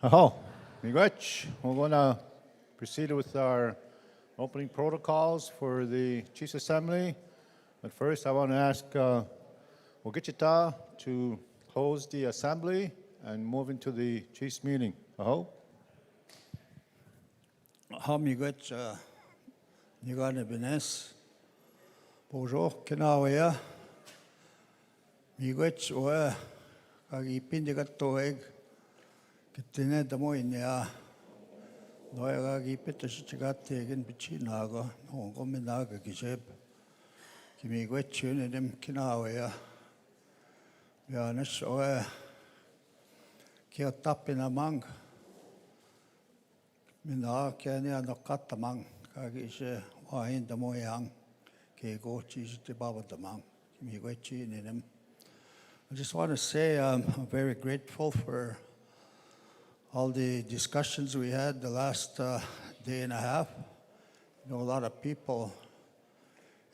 Oh, miigwech. We're going to proceed with our opening protocols for the Chiefs Assembly. But first, I want to ask Wichita to close the assembly and move into the Chiefs meeting. Aho. Miigwech, Nigane Benes. Bonjour, Kenawea. Miigwech, Oe, Kagi Pindigat Kitine Damoinia. Noega Pitashigati again Pichinago, Hongominaga Gijeb. Kimigwech Unidim Kinawea. Yanis Oe Kiotapinamang. Mina Kenya no Katamang, Kagisha, Wahin the Moyang, Kego, Cheese the Baba the Mang, Kimigwechi in him. I just want to say I'm very grateful for all the discussions we had the last day and a half. You know, a lot of people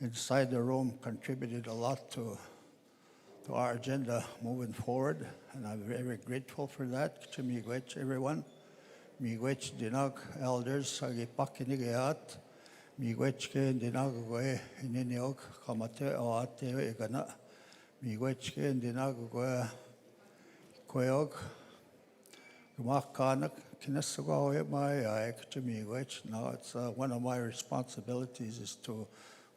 inside the room contributed a lot to our agenda moving forward, and I'm very grateful for that. Kimigwech, everyone. Miigwech dinag elders sagi pakinigiat miigwech ke dinag goe ininiog kamate o ate egana miigwech ke dinag goe koeog gumakanak kinasugawe my aik to miigwech. Now it's one of my responsibilities is to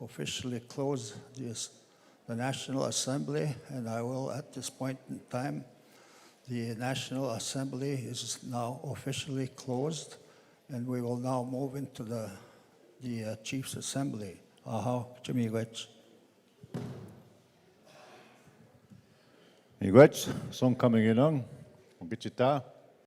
officially close the National Assembly, and I will at this point in time. The National Assembly is now officially closed, and we will now move into the Chiefs Assembly. Aha, Chimiigwech. Miigwech, song coming in on Wichita.